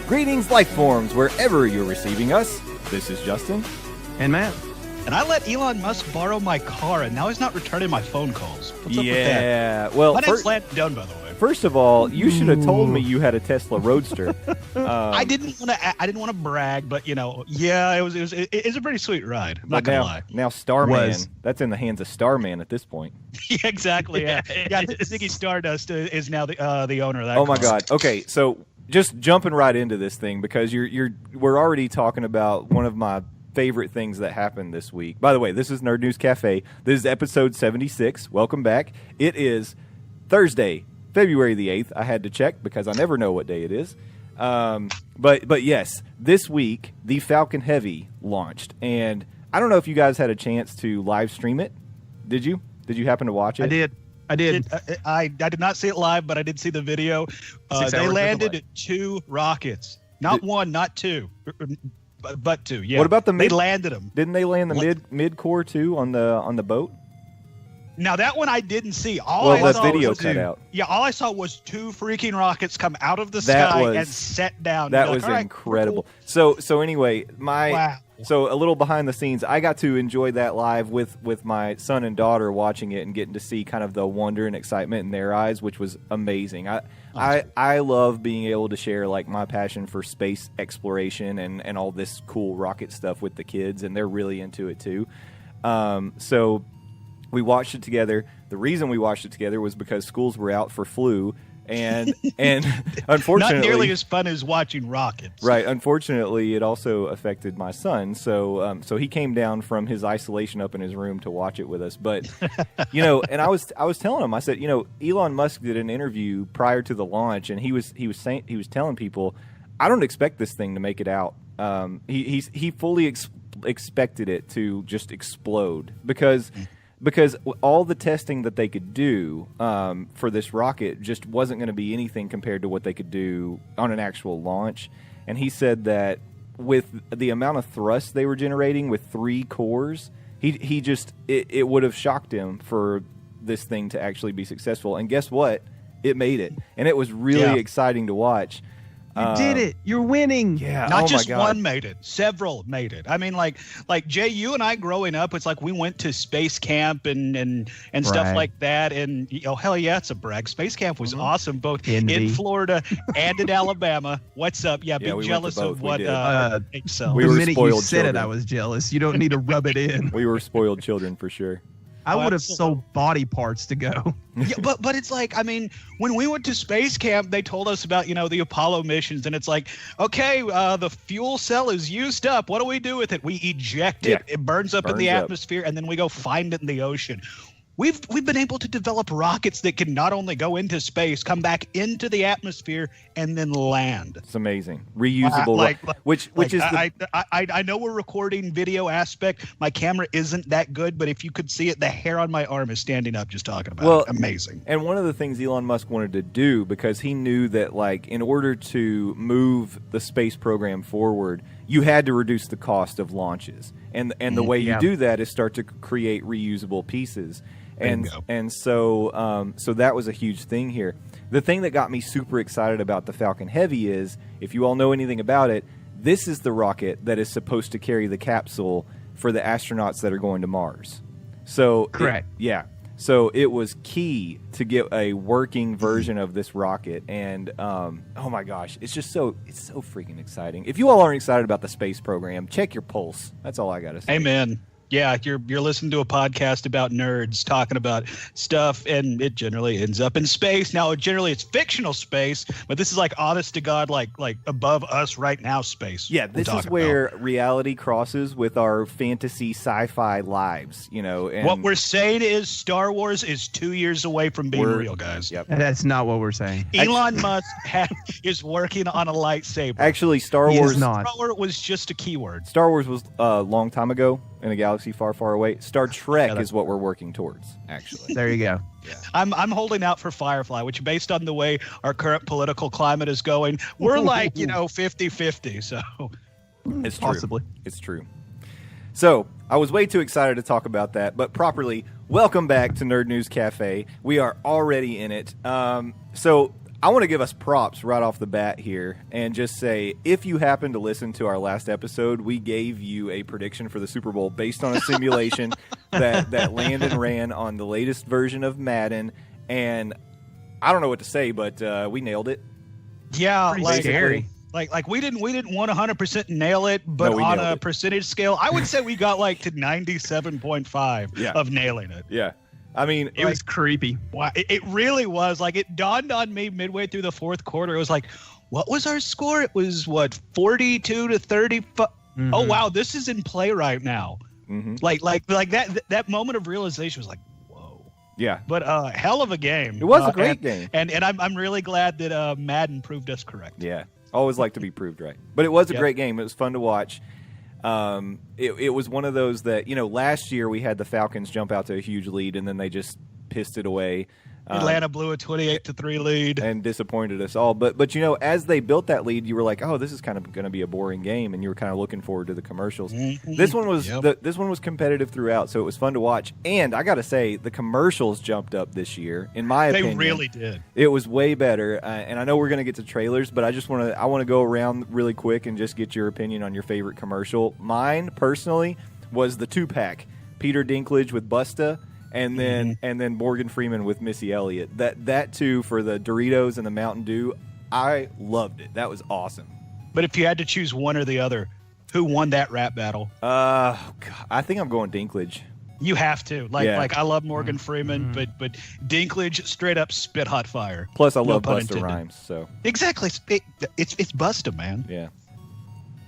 Greetings, life forms, wherever you're receiving us. This is Justin. And Matt. And I let Elon Musk borrow my car, and now he's not returning my phone calls. What's up with that? Yeah, well, My name's Landon Dunn, by the way. first of all, you should have told me you had a Tesla Roadster. I didn't want to brag, but yeah, it was a pretty sweet ride. I'm not gonna lie. Now Starman, that's in the hands of Starman at this point. Yeah, exactly. Yeah, Ziggy Stardust is now the owner of that. Oh my car. God. Okay, so just jumping right into this thing because we're already talking about one of my favorite things that happened this week. By the way, this is Nerd News Cafe. This is episode 76. Welcome back. It is Thursday, February the 8th. I had to check because I never know what day it is. But yes, this week the Falcon Heavy launched, and I don't know if you guys had a chance to live stream it. Did you? Did you happen to watch it? I did. I did not see it live, but I did see the video. They landed 2 rockets, not one, not 2. But 2, yeah. What about they landed them? Didn't they land the mid core too on the boat? Now that one I didn't see. All I saw was 2 freaking rockets come out of the sky and set down. That was incredible. Cool. So anyway, So a little behind the scenes, I got to enjoy that live with my son and daughter watching it and getting to see kind of the wonder and excitement in their eyes, which was amazing. I love being able to share like my passion for space exploration and all this cool rocket stuff with the kids, and they're really into it too. So we watched it together. The reason we watched it together was because schools were out for flu. And unfortunately, not nearly as fun as watching rockets. Right. Unfortunately, it also affected my son. So he came down from his isolation up in his room to watch it with us. But and I was telling him, I said, Elon Musk did an interview prior to the launch, and he was telling people, I don't expect this thing to make it out. He fully expected it to just explode because all the testing that they could do for this rocket just wasn't going to be anything compared to what they could do on an actual launch. And he said that with the amount of thrust they were generating with 3 cores, it would have shocked him for this thing to actually be successful. And guess what? It made it. And it was really exciting to watch. You did it. You're winning. Yeah. Not just one made it. Several made it. I mean, like Jay, you and I growing up, it's like we went to space camp and stuff like that. And hell yeah, it's a brag. Space camp was awesome, both in Florida and in Alabama. What's up? Yeah, be jealous of what. So the minute you said it, I was jealous. You don't need to rub it in. We were spoiled children for sure. I would have sold body parts to go. Yeah, but it's like, I mean, when we went to space camp, they told us about, the Apollo missions. And it's like, okay, the fuel cell is used up. What do we do with it? We eject it. Yeah. It burns up in the atmosphere, and then we go find it in the ocean. We've been able to develop rockets that can not only go into space, come back into the atmosphere, and then land. It's amazing. Reusable. Which is I know we're recording video aspect. My camera isn't that good, but if you could see it, the hair on my arm is standing up just talking about it. Amazing. And one of the things Elon Musk wanted to do, because he knew that in order to move the space program forward, you had to reduce the cost of launches. And the way you do that is start to create reusable pieces. And so that was a huge thing here. The thing that got me super excited about the Falcon Heavy is, if you all know anything about it, this is the rocket that is supposed to carry the capsule for the astronauts that are going to Mars. So correct. So it was key to get a working version of this rocket, and oh my gosh, it's so freaking exciting. If you all aren't excited about the space program, check your pulse. That's all I got to say. Amen. Yeah, you're listening to a podcast about nerds talking about stuff, and it generally ends up in space. Now, generally it's fictional space, but this is like honest to God, like above us right now space. Yeah, this is where reality crosses with our fantasy sci-fi lives, And what we're saying is Star Wars is 2 years away from being real, guys. Yep. That's not what we're saying. Elon Musk is working on a lightsaber. Actually, Star Wars was just a keyword. Star Wars was a long time ago in a galaxy far, far away. Star Trek is what we're working towards, actually. There you go. Yeah. I'm holding out for Firefly, which based on the way our current political climate is going, we're like, 50-50. So it's true. Possibly. It's true. So I was way too excited to talk about that, but properly, welcome back to Nerd News Cafe. We are already in it. So I want to give us props right off the bat here and just say, if you happen to listen to our last episode, we gave you a prediction for the Super Bowl based on a simulation that Landon ran on the latest version of Madden, and I don't know what to say, but we nailed it. Yeah, like scary. Like we didn't 100% nail it, but on a percentage scale, I would say we got like to 97.5 of nailing it. Yeah. I mean, it was creepy. Wow, it really was. Like, it dawned on me midway through the fourth quarter. It was like, what was our score? It was 42 to 35. Mm-hmm. Oh wow, this is in play right now. Mm-hmm. Like that moment of realization was like, whoa. Yeah. But hell of a game. It was a great game. And I'm really glad that Madden proved us correct. Yeah. Always like to be proved right. But it was a great game. It was fun to watch. It was one of those that, last year we had the Falcons jump out to a huge lead and then they just pissed it away. Atlanta blew a 28-3 lead and disappointed us all. But as they built that lead, you were like, oh, this is kind of going to be a boring game, and you were kind of looking forward to the commercials. Mm-hmm. This one was this one was competitive throughout, so it was fun to watch. And I got to say, the commercials jumped up this year, in my opinion. They really did. It was way better. And I know we're going to get to trailers, but I want to go around really quick and just get your opinion on your favorite commercial. Mine personally was the 2-pack, Peter Dinklage with Busta. And then Morgan Freeman with Missy Elliott. That too, for the Doritos and the Mountain Dew, I loved it. That was awesome. But if you had to choose one or the other, who won that rap battle? God, I think I'm going Dinklage. You have to. Like I love Morgan Freeman, but Dinklage straight up spit hot fire. Plus I love Busta Rhymes, so. Exactly. It's Busta, man. Yeah.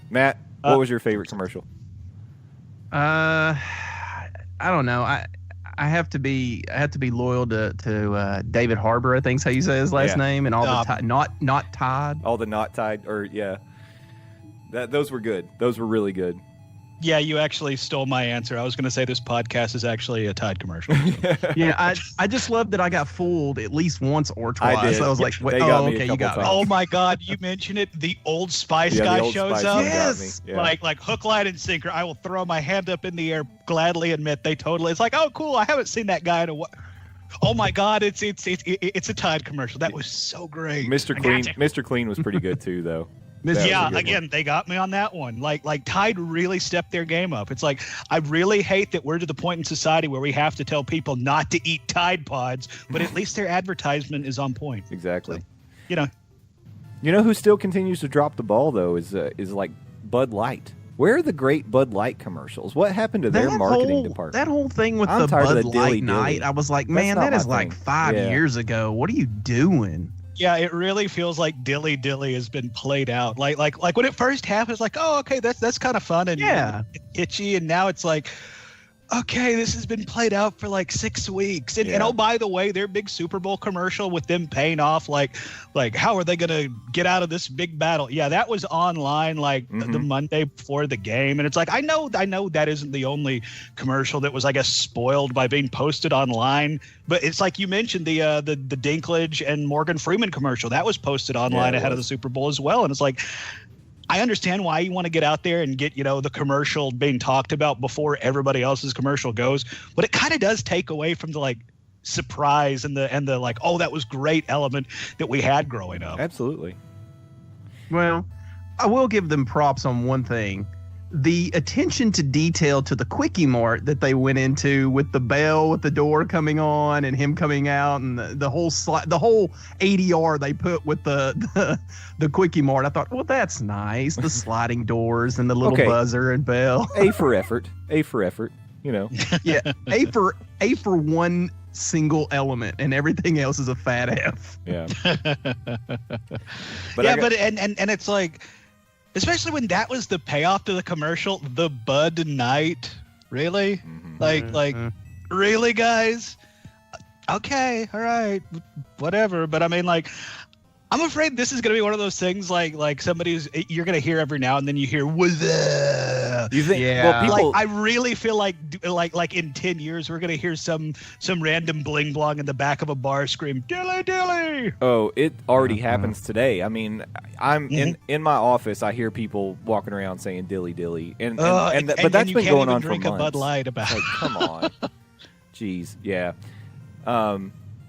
Matt, what was your favorite commercial? I don't know. I have to be loyal to David Harbour, I think's how you say his last name, and all the not Todd. All the not tied, those were good. Those were really good. Yeah, you actually stole my answer. I was going to say this podcast is actually a Tide commercial. Yeah, I just love that I got fooled at least once or twice. I did. I was like, wait, you got me. Oh my God, you mentioned it. The Old Spice guy shows up. Yes. Yeah. Like hook, line, and sinker. I will throw my hand up in the air, gladly admit they totally. It's like, oh, cool. I haven't seen that guy in a while. Oh my God, it's a Tide commercial. That was so great. Mr. Clean was pretty good too, though. Yeah, again, they got me on that one. Like Tide really stepped their game up. It's like, I really hate that we're to the point in society where we have to tell people not to eat Tide Pods, but at least their advertisement is on point. Exactly. So, you know who still continues to drop the ball though is like Bud Light. Where are the great Bud Light commercials? What happened to their marketing department? That whole thing with the Bud Light night, I was like, man, that is like 5 years ago. What are you doing? Yeah, it really feels like Dilly Dilly has been played out. Like when it first happened, it's like, oh, okay, that's kind of fun and itchy, and now it's like, okay, this has been played out for like 6 weeks. And oh, by the way, their big Super Bowl commercial with them paying off, like how are they going to get out of this big battle? Yeah, that was online the Monday before the game. And it's like, I know that isn't the only commercial that was, I guess, spoiled by being posted online. But it's like you mentioned the Dinklage and Morgan Freeman commercial. That was posted online ahead of the Super Bowl as well. And it's like, I understand why you want to get out there and get, the commercial being talked about before everybody else's commercial goes, but it kind of does take away from the surprise and the like, oh, that was great element that we had growing up. Absolutely. Well, I will give them props on one thing. The attention to detail to the Quickie Mart that they went into with the bell with the door coming on and him coming out and the whole ADR they put with the Quickie Mart. I thought, well, that's nice. The sliding doors and the little buzzer and bell. A for effort. Yeah, A for one single element, and everything else is a fat F. Yeah. But it's like, especially when that was the payoff to the commercial, the Bud Night. Really? Mm-hmm. Really, guys? Okay, all right, whatever. But I mean, I'm afraid this is going to be one of those things like you're going to hear every now and then you hear, "What's You think? Yeah. Well, people, I really feel like in 10 years we're going to hear some random bling blong in the back of a bar scream, "Dilly Dilly!" Oh, it already happens today. I mean, I'm in my office. I hear people walking around saying "Dilly Dilly," but that's been going on for months. Drink a Bud Light about. Come on, jeez, yeah.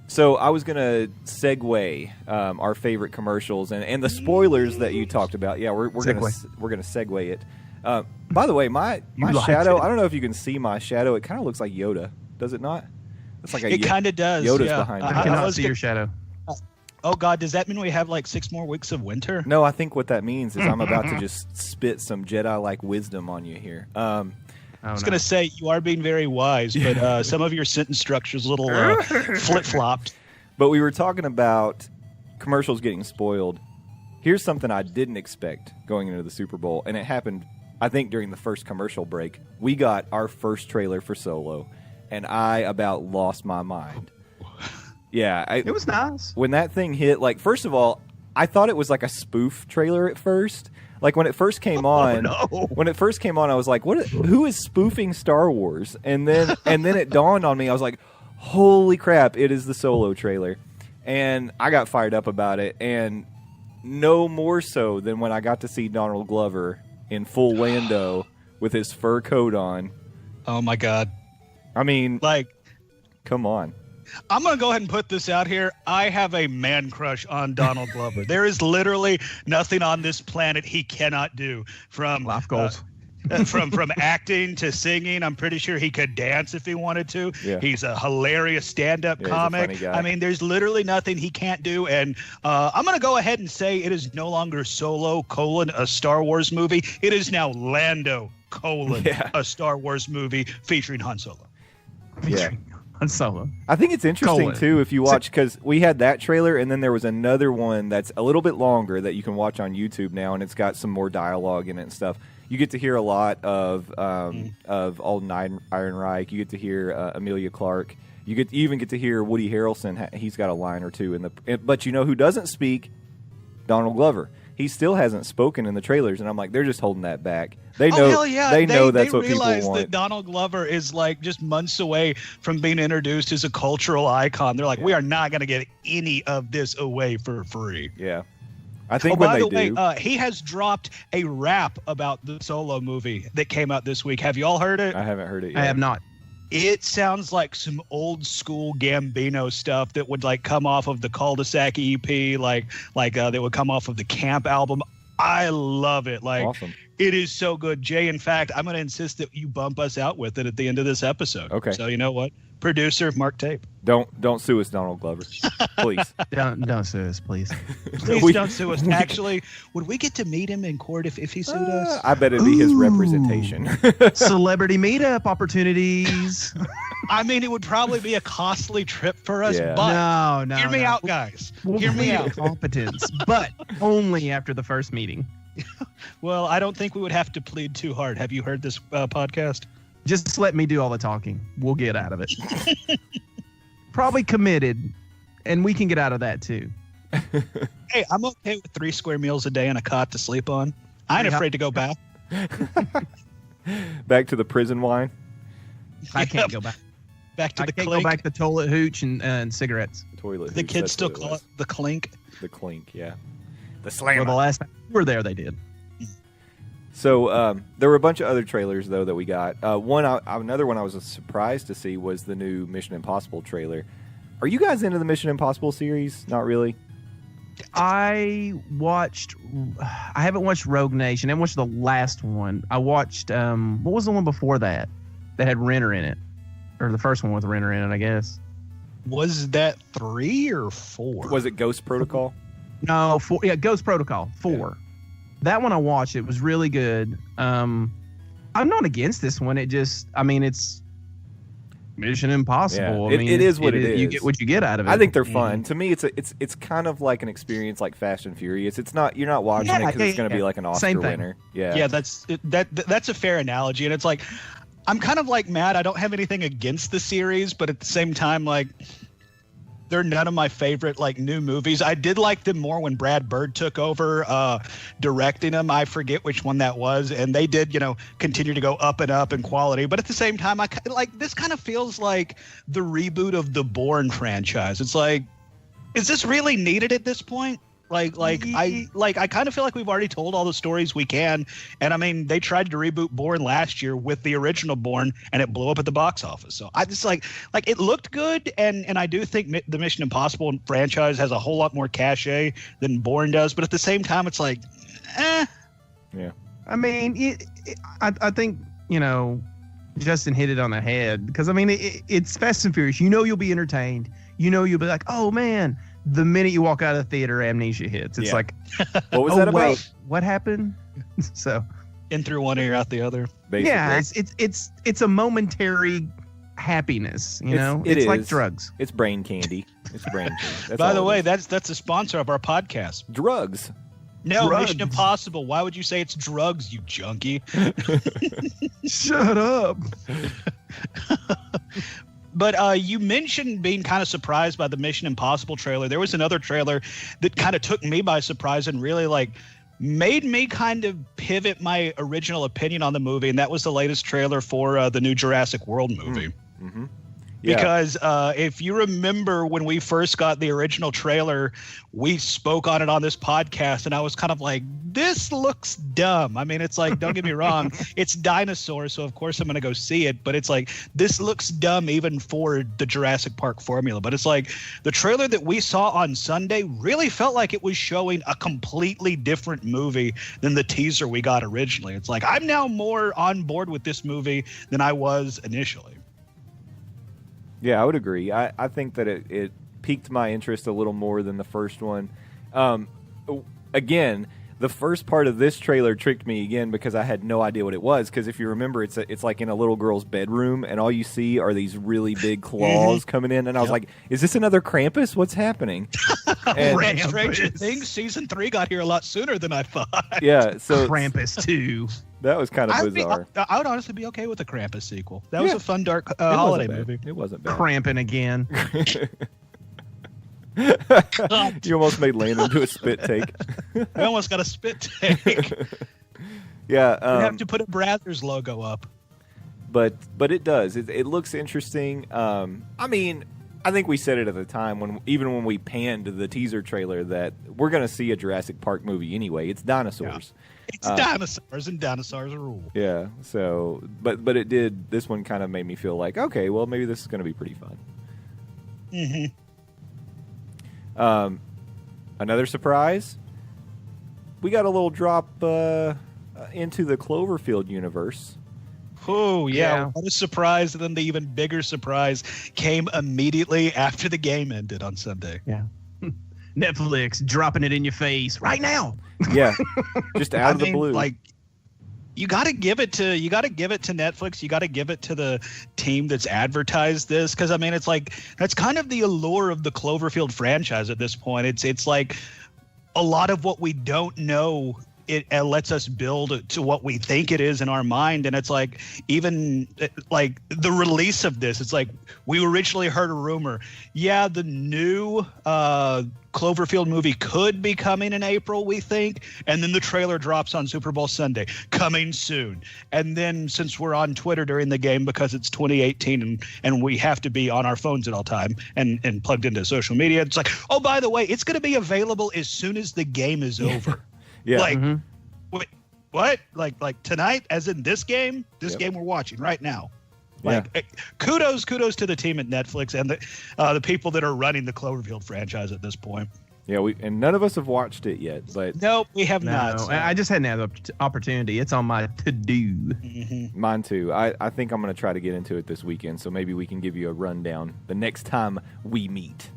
So I was gonna segue our favorite commercials and the spoilers that you talked about. Yeah, we're gonna segue it. By the way, my shadow. I don't know if you can see my shadow. It kind of looks like Yoda. Does it not? It's like it kind of does. Yoda's yeah. behind it. I cannot see your shadow. Oh God, does that mean we have like 6 more weeks of winter? No, I think what that means is I'm about to just spit some Jedi-like wisdom on you here. I was going to say, you are being very wise, but some of your sentence structure's a little flip-flopped. But we were talking about commercials getting spoiled. Here's something I didn't expect going into the Super Bowl, and it happened, I think, during the first commercial break. We got our first trailer for Solo, and I about lost my mind. Yeah. It was nice. When that thing hit, like, first of all, I thought it was like a spoof trailer at first. Like when it first came on, I was like, who is spoofing Star Wars? And then it dawned on me. I was like, holy crap, it is the Solo trailer. And I got fired up about it, and no more so than when I got to see Donald Glover in full Lando with his fur coat on. Oh my God. I mean, like, come on. I'm going to go ahead and put this out here. I have a man crush on Donald Glover. There is literally nothing on this planet he cannot do, from life goals. From acting to singing. I'm pretty sure he could dance if he wanted to. Yeah. He's a hilarious stand-up comic. He's a funny guy. I mean, there's literally nothing he can't do. And I'm going to go ahead and say it is no longer Solo, a Star Wars movie. It is now Lando, a Star Wars movie featuring Han Solo. Yeah. Solo. I think it's interesting too if you watch, because we had that trailer and then there was another one that's a little bit longer that you can watch on YouTube now, and it's got some more dialogue in it and stuff. You get to hear a lot of Alden Ehrenreich. You get to hear Emilia Clarke. You even get to hear Woody Harrelson. He's got a line or two but you know who doesn't speak? Donald Glover. He still hasn't spoken in the trailers, and I'm like, they're just holding that back. They know. Hell yeah. They know that's what people realize want. that Donald Glover is like just months away from being introduced as a cultural icon. They're like, we are not going to get any of this away for free. Yeah, I think when they do. By the way, he has dropped a rap about the Solo movie that came out this week. Have you all heard it? I haven't heard it yet. I have not. It sounds like some old school Gambino stuff that would like come off of the Cul-de-sac EP, like that would come off of the Camp album. I love it. Like, awesome. It is so good. Jay, in fact, I'm going to insist that you bump us out with it at the end of this episode. Okay. So you know what? Producer Mark Tape. Don't sue us, Donald Glover. Please. Don't sue us, please. Please don't sue us. Actually, would we get to meet him in court if he sued us? I bet it'd be his representation. Celebrity meetup opportunities. I mean, it would probably be a costly trip for us, Yeah. but No. hear me out, guys. We'll Hear me plead out. competence, but only after the first meeting. Well, I don't think we would have to plead too hard. Have you heard this podcast? Just let me do all the talking. We'll get out of it. Probably committed, and we can get out of that too. Hey, I'm okay with 3 square meals a day and a cot to sleep on. I ain't afraid to go back. Back to the prison wine. I can't go back. Back to I the can't clink. go back to toilet hooch and cigarettes. Toilet. The hooch, kids that's still what it call was. it the clink. The clink. Yeah. The Well, slammer. the last time we were there, they did. So there were a bunch of other trailers though that we got. Another one I was surprised to see was the new Mission Impossible trailer. Are you guys into the Mission Impossible series? Not really. I haven't watched Rogue Nation. I haven't watched the last one. I watched what was the one before that had Renner in it, or the first one with Renner in it, I guess. Was that 3 or 4? Was it Ghost Protocol? No, 4. Yeah, Ghost Protocol 4. Yeah. That one I watched. It was really good. I'm not against this one. It's Mission Impossible. Yeah, it is what it is. You get what you get out of it. I think they're fun. To me, it's kind of like an experience like Fast and Furious. You're not watching it because it's going to be like an Oscar Same thing. winner. Yeah, Yeah, that's a fair analogy, and it's like I'm kind of like Matt. I don't have anything against the series, but at the same time, like they're none of my favorite like new movies. I did like them more when Brad Bird took over directing them. I forget which one that was, and they did continue to go up and up in quality. But at the same time, this kind of feels like the reboot of the Bourne franchise. It's like, is this really needed at this point? I kind of feel like we've already told all the stories we can. And I mean, they tried to reboot Bourne last year with the original Bourne, and it blew up at the box office. So I just like it looked good, and I do think the Mission Impossible franchise has a whole lot more cachet than Bourne does. But at the same time, it's like, Yeah. I mean, I think, Justin hit it on the head, because I mean, it's Fast and Furious. You'll be entertained. You'll be like, oh man. The minute you walk out of the theater, amnesia hits. It's like, what was that about? Wait, what happened? So, in through one ear, out the other. Basically. Yeah, it's a momentary happiness. It's like drugs. It's brain candy. It's brain candy. That's By the all way, it that's a sponsor of our podcast. Drugs. No, Drugs. Mission Impossible. Why would you say it's drugs, you junkie? Shut up. But you mentioned being kind of surprised by the Mission Impossible trailer. There was another trailer that kind of took me by surprise and really made me kind of pivot my original opinion on the movie, and that was the latest trailer for the new Jurassic World movie. Mm-hmm. Yeah. Because if you remember when we first got the original trailer, we spoke on it on this podcast, and I was kind of like, this looks dumb. I mean, it's like, don't get me wrong, it's dinosaurs, so of course I'm going to go see it, but it's like, this looks dumb even for the Jurassic Park formula. But it's like, the trailer that we saw on Sunday really felt like it was showing a completely different movie than the teaser we got originally. It's like, I'm now more on board with this movie than I was initially. Yeah, I would agree. I think that it piqued my interest a little more than the first one. Again, the first part of this trailer tricked me again because I had no idea what it was. Because if you remember, it's like in a little girl's bedroom, and all you see are these really big claws coming in. And I was like, is this another Krampus? What's happening? And Stranger Things season 3 got here a lot sooner than I thought. Yeah, so Krampus 2. that was kind of bizarre. I would honestly be okay with a Krampus sequel. That was Yeah. a fun, dark It wasn't holiday bad. movie. It wasn't bad. Cramping again. You almost made Landon do a spit take. I almost got a spit take. Yeah, We have to put a Brazzers logo up. but it does. It looks interesting. I mean, I think we said it at the time when we panned the teaser trailer that we're going to see a Jurassic Park movie anyway. It's dinosaurs. It's dinosaurs, and dinosaurs rule. Yeah. So, but it did. This one kind of made me feel like, okay, well, maybe this is going to be pretty fun. Mm-hmm. Another surprise. We got a little drop into the Cloverfield universe. Oh, yeah. Yeah. What a surprise. And then the even bigger surprise came immediately after the game ended on Sunday. Yeah. Netflix dropping it in your face right now. Yeah, just out of the blue. Like, you got to give it to Netflix. You got to give it to the team that's advertised this, because I mean, it's like that's kind of the allure of the Cloverfield franchise at this point. It's like a lot of what we don't know. It lets us build to what we think it is in our mind. And it's like, even like the release of this, it's like we originally heard a rumor. Yeah, the new Cloverfield movie could be coming in April, we think. And then the trailer drops on Super Bowl Sunday, coming soon. And then since we're on Twitter during the game because it's 2018 and we have to be on our phones at all time and plugged into social media, it's like, oh, by the way, it's going to be available as soon as the game is over. Yeah. Like, wait, what? Like tonight, as in this game? This game we're watching right now. Like, kudos to the team at Netflix and the people that are running the Cloverfield franchise at this point. Yeah, and none of us have watched it yet, but Nope, we have No, not. So. I just hadn't had the opportunity. It's on my to-do. Mm-hmm. mine too. I think I'm going to try to get into it this weekend, so maybe we can give you a rundown the next time we meet.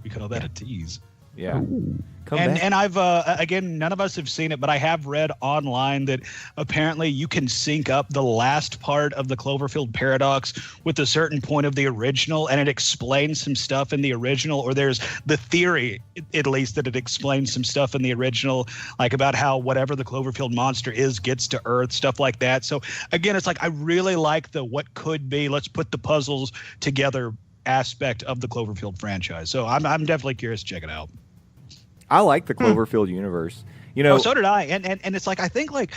We call that a tease. Yeah. Ooh. Come back. And I've again, none of us have seen it, but I have read online that apparently you can sync up the last part of the Cloverfield paradox with a certain point of the original, and it explains some stuff in the original, or there's the theory, at least, that it explains some stuff in the original, like about how whatever the Cloverfield monster is gets to Earth, stuff like that. So again, it's like I really like the what could be, let's put the puzzles together aspect of the Cloverfield franchise. So I'm definitely curious to check it out. I like the Cloverfield universe. You know, so did I. And it's like, I think like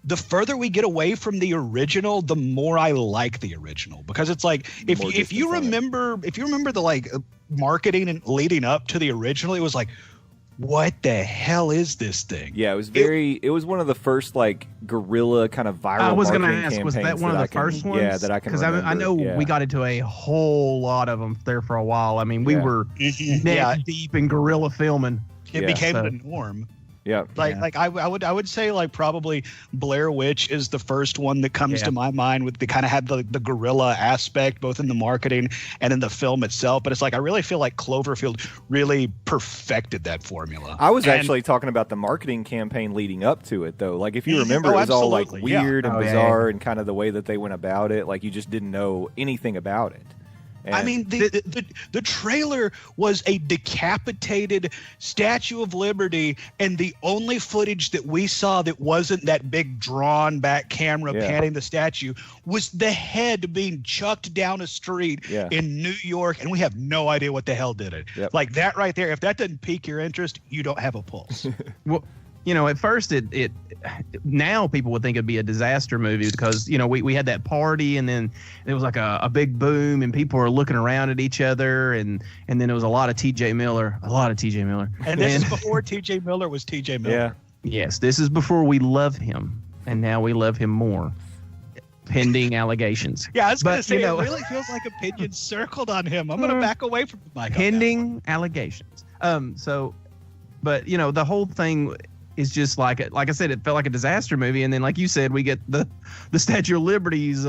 the further we get away from the original, the more I like the original, because it's like, if you remember the like marketing and leading up to the original, it was like, what the hell is this thing? Yeah, it was it was one of the first like guerrilla kind of viral. I was going to ask, was that one of the first ones? Yeah, that I can remember. Because I know we got into a whole lot of them there for a while. I mean, we were neck deep in guerrilla filming. It became the norm. Yeah. Like I would say like probably Blair Witch is the first one that comes to my mind with the kind of had the guerrilla aspect both in the marketing and in the film itself. But it's like I really feel like Cloverfield really perfected that formula. I was actually talking about the marketing campaign leading up to it though. Like if you remember, it was all like weird and bizarre and kind of the way that they went about it. Like you just didn't know anything about it. And I mean, the trailer was a decapitated Statue of Liberty, and the only footage that we saw that wasn't that big drawn back camera panning the statue was the head being chucked down a street in New York, and we have no idea what the hell did it. Yep. Like that right there, if that doesn't pique your interest, you don't have a pulse. Well, you know, at first it now people would think it'd be a disaster movie because, you know, we had that party and then it was like a big boom and people were looking around at each other and then it was a lot of TJ Miller. And this is before TJ Miller was TJ Miller. Yeah. Yes, this is before we love him and now we love him more. Pending allegations. Yeah, I was going to say, it really feels like opinions circled on him. I'm going to back away from the mic. Pending allegations. But, you know, the whole thing is just like I said, it felt like a disaster movie. And then, like you said, we get the Statue of Liberty's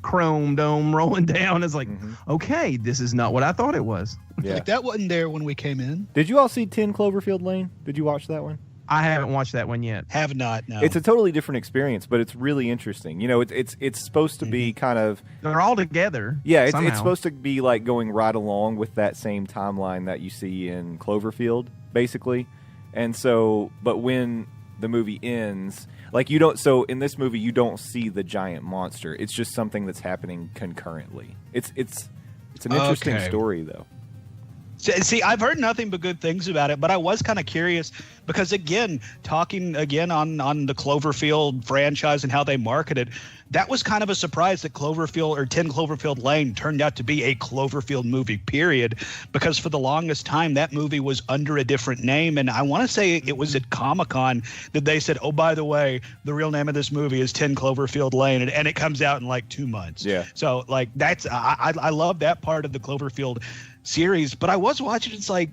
chrome dome rolling down. It's like, okay, this is not what I thought it was. Yeah. Like that wasn't there when we came in. Did you all see 10 Cloverfield Lane? Did you watch that one? I haven't watched that one yet. Have not, no. It's a totally different experience, but it's really interesting. You know, it's supposed to be kind of... They're all together. Yeah, it's supposed to be like going right along with that same timeline that you see in Cloverfield, basically. And so, but when the movie ends, like you don't, so in this movie, you don't see the giant monster. It's just something that's happening concurrently. It's an interesting story, though. See, I've heard nothing but good things about it, but I was kind of curious because, again, talking again on the Cloverfield franchise and how they market it, that was kind of a surprise that Cloverfield or 10 Cloverfield Lane turned out to be a Cloverfield movie, period, because for the longest time that movie was under a different name. And I want to say it was at Comic-Con that they said, oh, by the way, the real name of this movie is 10 Cloverfield Lane, and it comes out in like 2 months. Yeah. So, like, that's I love that part of the Cloverfield series, but I was watching, it's like,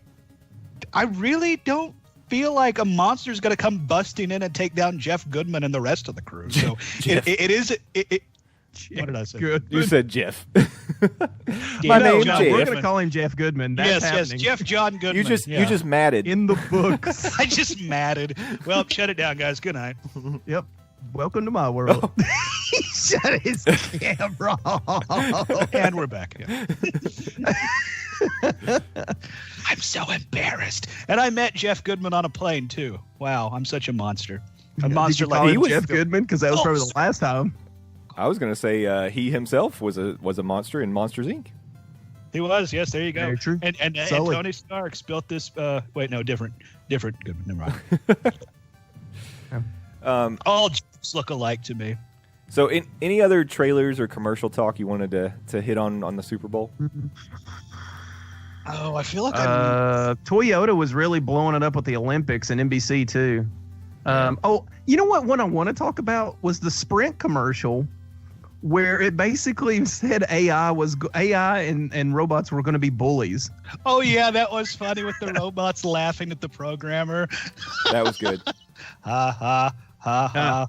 I really don't feel like a monster is going to come busting in and take down Jeff Goodman and the rest of the crew. So it is. What did I say? Goodman. You said Jeff. My name's Jeff. We're going to call him Jeff Goodman. That's yes, Jeff John Goodman. You just matted in the books. I just matted. Well, shut it down, guys. Good night. Yep. Welcome to my world. He shut his camera off. And we're back again. I'm so embarrassed. And I met Jeff Goodman on a plane, too. Wow, I'm such a monster. A monster like he was Jeff Goodman, because that was probably the last time. I was going to say he himself was a monster in Monsters, Inc. He was, yes, there you go. Very true. And Tony Stark built this, different Goodman. Never mind. All Jeffs look alike to me. So, any other trailers or commercial talk you wanted to hit on the Super Bowl? Oh, I feel like Toyota was really blowing it up with the Olympics and NBC too. You know what one I want to talk about was the Sprint commercial, where it basically said AI and robots were going to be bullies. Oh yeah, that was funny with the robots laughing at the programmer. That was good. Ha ha ha ha.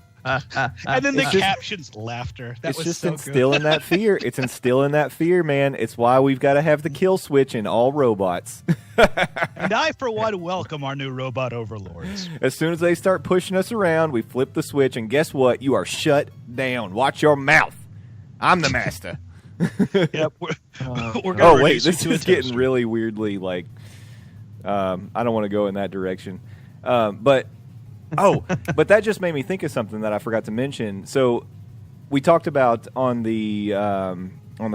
And then the captions, laughter. That it's was just so instilling that fear. It's instilling that fear, man. It's why we've got to have the kill switch in all robots. And I, for one, welcome our new robot overlords. As soon as they start pushing us around, we flip the switch, and guess what? You are shut down. Watch your mouth. I'm the master. Yep. We're gonna wait, this is getting really weirdly like. I don't want to go in that direction, but that just made me think of something that I forgot to mention. So we talked about on the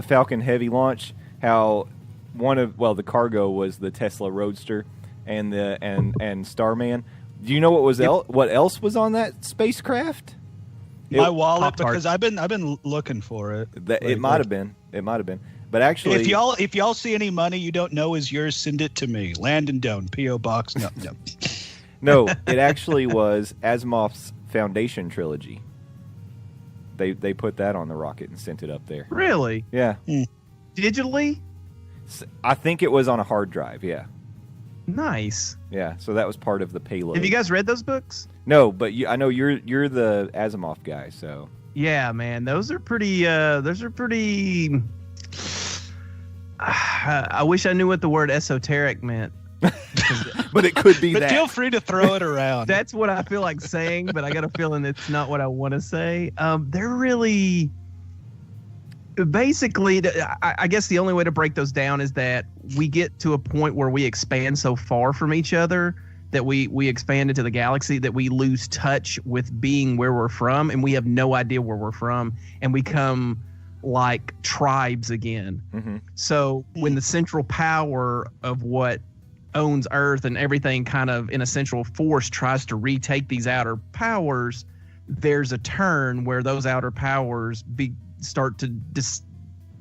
Falcon Heavy launch how the cargo was the Tesla Roadster and Starman. Do you know what else was on that spacecraft? My wallet, because I've been looking for it. It might have been. But actually, if y'all see any money you don't know is yours, send it to me. Landon Doan, P.O. Box. No. no, it actually was Asimov's Foundation trilogy. They put that on the rocket and sent it up there. Really? Yeah. Digitally? I think it was on a hard drive. Yeah. Nice. Yeah. So that was part of the payload. Have you guys read those books? No, but I know you're the Asimov guy. So. Yeah, man, those are pretty. I wish I knew what the word esoteric meant. But it could be but that. feel free to throw it around. That's what I feel like saying, but I got a feeling it's not what I want to say. They're really. Basically, I guess the only way to break those down is that we get to a point where we expand so far from each other that we expand into the galaxy that we lose touch with being where we're from, and we have no idea where we're from, and we come like tribes again. Mm-hmm. So when the central power of what owns Earth and everything kind of in a central force tries to retake these outer powers, there's a turn where those outer powers start to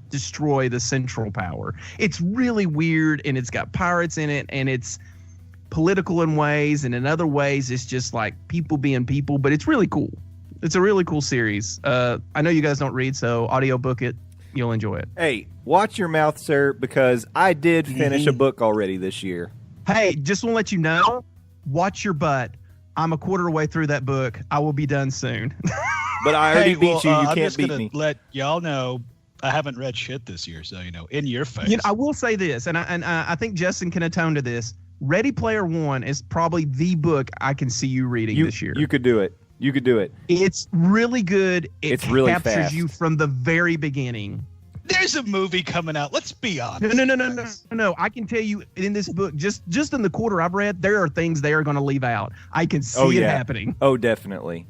destroy the central power. It's really weird, and it's got pirates in it, and it's political in ways, and in other ways it's just like people being people, but it's really cool. It's a really cool series. I know you guys don't read, so audiobook it. You'll enjoy it. Hey, watch your mouth, sir, because I did finish a book already this year. Hey, just want to let you know, watch your butt. I'm a quarter way through that book. I will be done soon. But I already beat you. You I'm can't just beat gonna me. let y'all know I haven't read shit this year, so in your face. You know, I will say this, and I think Justin can atone to this. Ready Player One is probably the book I can see you reading this year. You could do it. You could do it. It's really good. It's really captures fast. you from the very beginning. There's a movie coming out. Let's be honest. No. I can tell you in this book, just in the quarter I've read, there are things they are going to leave out. I can see it happening. Oh, definitely.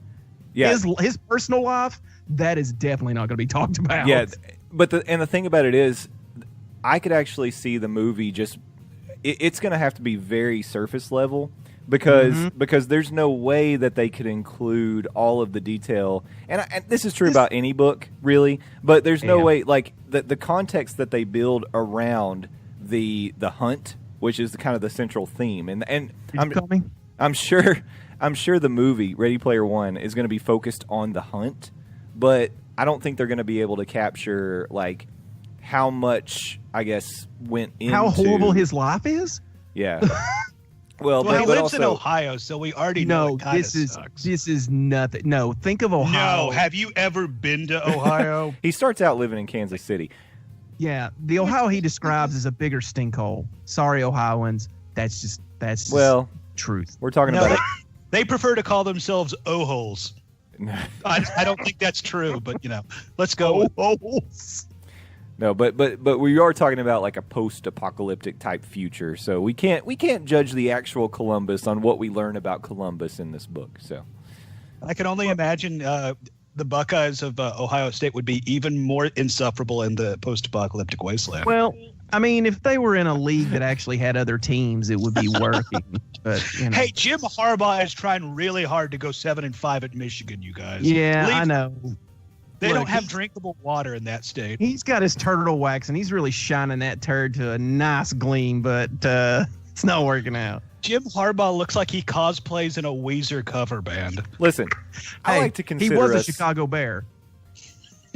Yeah. His personal life, that is definitely not going to be talked about. Yeah, but the thing about it is, I could actually see the movie just. It's going to have to be very surface level because there's no way that they could include all of the detail. And this is true about any book, really. But there's no way, like the context that they build around the hunt, which is kind of the central theme. And I'm sure the movie Ready Player One is going to be focused on the hunt, but I don't think they're going to be able to capture like how much, I guess, went into how horrible his life is. Yeah. Well, he but lives also, in Ohio, so we already know. No, this is nothing. No, think of Ohio. No, have you ever been to Ohio? he starts out living in Kansas City. Yeah, the Ohio he describes as a bigger stinkhole. Sorry, Ohioans. That's just truth. We're talking about it. They prefer to call themselves O-holes. I don't think that's true, but let's go. No, but we are talking about like a post-apocalyptic type future, so we can't judge the actual Columbus on what we learn about Columbus in this book. So I can only imagine the Buckeyes of Ohio State would be even more insufferable in the post-apocalyptic wasteland. Well, I mean, if they were in a league that actually had other teams, it would be working. But hey, Jim Harbaugh is trying really hard to go 7-5 at Michigan. You guys, I know. They don't have drinkable water in that state. He's got his turtle wax, and he's really shining that turd to a nice gleam, but it's not working out. Jim Harbaugh looks like he cosplays in a Weezer cover band. Listen, I like to consider he was us a Chicago Bear.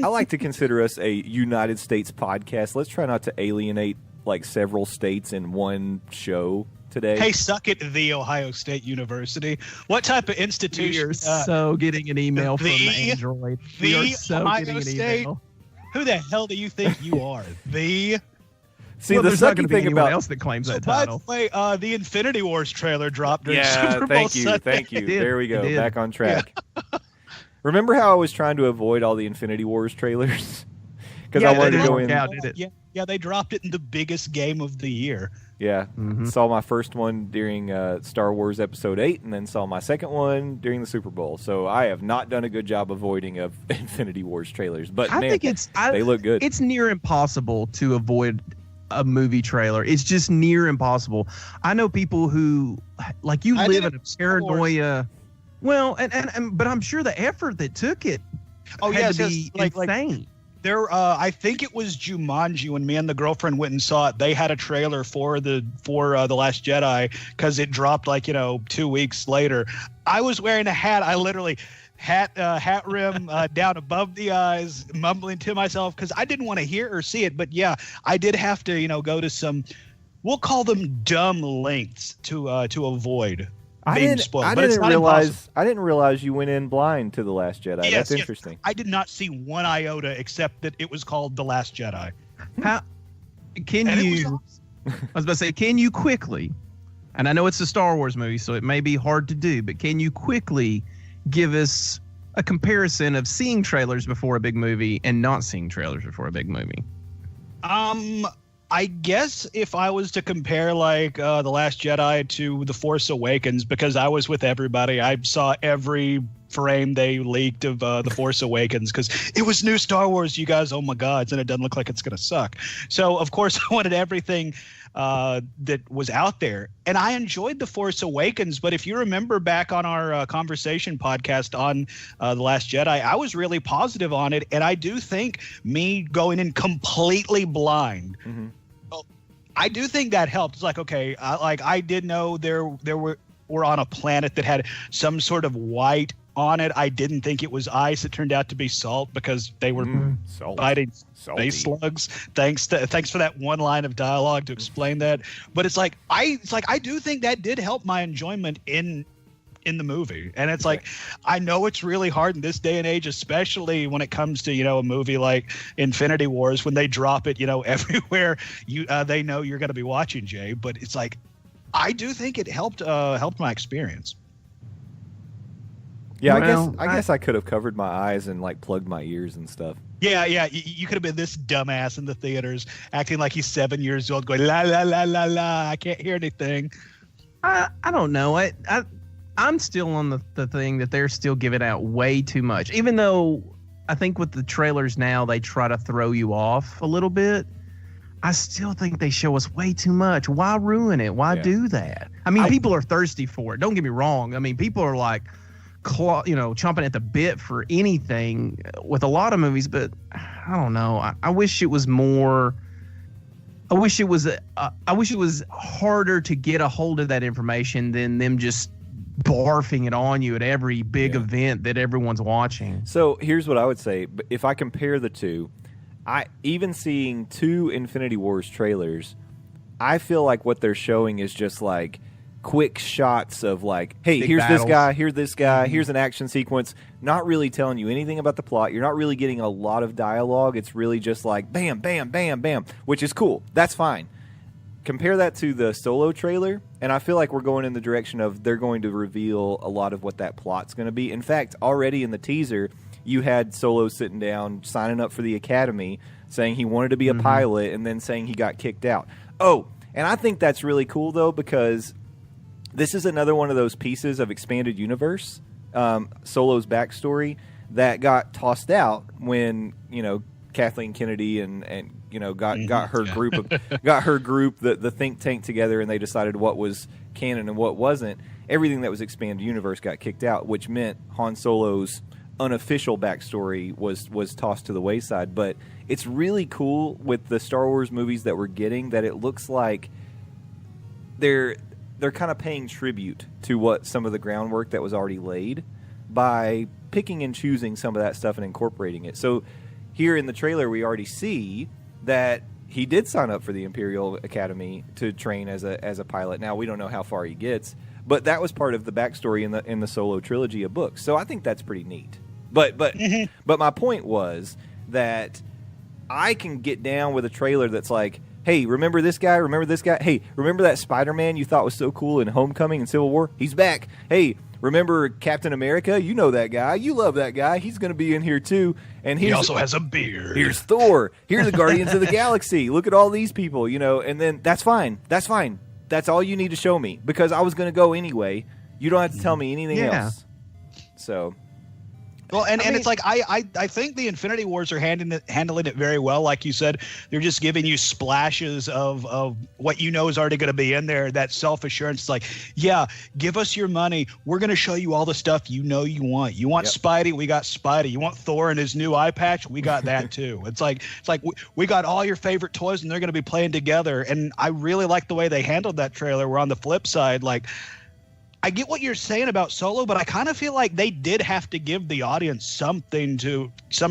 I like to consider us a United States podcast. Let's try not to alienate like several states in one show today. Hey, suck it, the Ohio State University. What type of institution? You're so getting an email from Android. The Ohio State. Who the hell do you think you are? The. See, the sucky thing about else that claims that title. By the way, the Infinity Wars trailer dropped during Super Bowl Sunday. Thank you. There we go. Back on track. Yeah. Remember how I was trying to avoid all the Infinity Wars trailers? Because I wanted to go in. Yeah, they dropped it in the biggest game of the year. Yeah. Saw my first one during Star Wars Episode 8, and then saw my second one during the Super Bowl. So I have not done a good job avoiding of Infinity Wars trailers. But I think they look good. It's near impossible to avoid a movie trailer. It's just near impossible. I know people who, like, you live in a paranoia. Well, and but I'm sure the effort that took it had to be insane. I think it was Jumanji when me and the girlfriend went and saw it. They had a trailer for the Last Jedi because it dropped 2 weeks later. I was wearing a hat. I literally hat rim down above the eyes, mumbling to myself because I didn't want to hear or see it. But yeah, I did have to go to some, we'll call them dumb lengths to avoid. I didn't realize you went in blind to The Last Jedi. Yes, That's interesting. I did not see one iota except that it was called The Last Jedi. How can you? I was about to say, can you quickly? And I know it's a Star Wars movie, so it may be hard to do, but can you quickly give us a comparison of seeing trailers before a big movie and not seeing trailers before a big movie? I guess if I was to compare The Last Jedi to The Force Awakens, because I was with everybody, I saw every frame they leaked of The Force Awakens because it was new Star Wars, you guys, oh my gods, and it doesn't look like it's going to suck. So, of course, I wanted everything that was out there. And I enjoyed The Force Awakens, but if you remember back on our conversation podcast on The Last Jedi, I was really positive on it. And I do think me going in completely blind, I do think that helped. It's like, okay, I did know we're on a planet that had some sort of white on it. I didn't think it was ice. It turned out to be salt because they were fighting space slugs. Thanks for that one line of dialogue to explain that. But it's like I do think that did help my enjoyment in the movie. And it's like, I know it's really hard in this day and age, especially when it comes to, a movie like Infinity Wars, when they drop it, everywhere they know you're going to be watching, Jay. But it's like, I do think it helped my experience. Yeah, I guess I could have covered my eyes and plugged my ears and stuff. Yeah. You could have been this dumbass in the theaters acting like he's 7 years old going, la, la, la, la, la. I can't hear anything. I don't know. I'm still on the thing that they're still giving out way too much. Even though I think with the trailers now, they try to throw you off a little bit. I still think they show us way too much. Why ruin it? Why do that? I mean, people are thirsty for it. Don't get me wrong. I mean, people are chomping at the bit for anything with a lot of movies, but I don't know. I wish it was more. I wish it was harder to get a hold of that information than them just barfing it on you at every big event that everyone's watching. So here's what I would say. If I compare the two, even seeing 2 Infinity Wars trailers, I feel like what they're showing is just quick shots of hey, big here's battles. This guy, here's an action sequence, not really telling you anything about the plot. You're not really getting a lot of dialogue. It's really just bam, bam, bam, bam, which is cool. That's fine. Compare that to the Solo trailer, and I feel like we're going in the direction of they're going to reveal a lot of what that plot's going to be. In fact, already in the teaser, you had Solo sitting down, signing up for the Academy, saying he wanted to be a pilot, and then saying he got kicked out. Oh, and I think that's really cool, though, because this is another one of those pieces of expanded universe, Solo's backstory, that got tossed out when, Kathleen Kennedy and got her group the think tank together, and they decided what was canon and what wasn't. Everything that was expanded universe got kicked out, which meant Han Solo's unofficial backstory was tossed to the wayside. But it's really cool with the Star Wars movies that we're getting that it looks like they're kind of paying tribute to what some of the groundwork that was already laid by picking and choosing some of that stuff and incorporating it. So here in the trailer, we already see that he did sign up for the Imperial Academy to train as a pilot. Now, we don't know how far he gets, but that was part of the backstory in the Solo trilogy of books. So I think that's pretty neat. But my point was that I can get down with a trailer that's hey, remember this guy? Remember this guy? Hey, remember that Spider-Man you thought was so cool in Homecoming and Civil War? He's back. Hey, remember Captain America? You know that guy. You love that guy. He's going to be in here too. And he also has a beard. Here's Thor. Here's the Guardians of the Galaxy. Look at all these people, and then that's fine. That's fine. That's all you need to show me because I was going to go anyway. You don't have to tell me anything else. So Well, and it's like I think the Infinity Wars are handling it very well. Like you said, they're just giving you splashes of what you know is already going to be in there. That self-assurance. It's like, yeah, give us your money. We're going to show you all the stuff you know you want. You want Spidey? We got Spidey. You want Thor and his new eye patch? We got that too. It's like we got all your favorite toys, and they're going to be playing together. And I really like the way they handled that trailer. Where on the flip side, like, I get what you're saying about Solo, but I kind of feel like they did have to give the audience some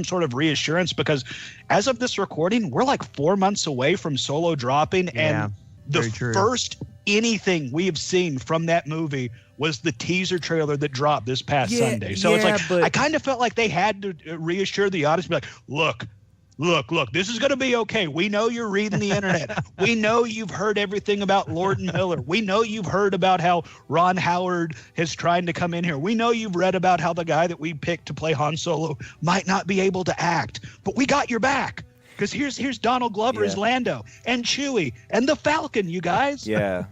sort of reassurance, because as of this recording, we're like 4 months away from Solo dropping. Yeah, and the first anything we have seen from that movie was the teaser trailer that dropped this past Sunday. So it's like, I kind of felt like they had to reassure the audience, be like, look, this is going to be okay. We know you're reading the internet. We know you've heard everything about Lord and Miller. We know you've heard about how Ron Howard is trying to come in here. We know you've read about how the guy that we picked to play Han Solo might not be able to act, but we got your back. Because here's Donald Glover as Lando, and Chewie, and the Falcon, you guys. Yeah.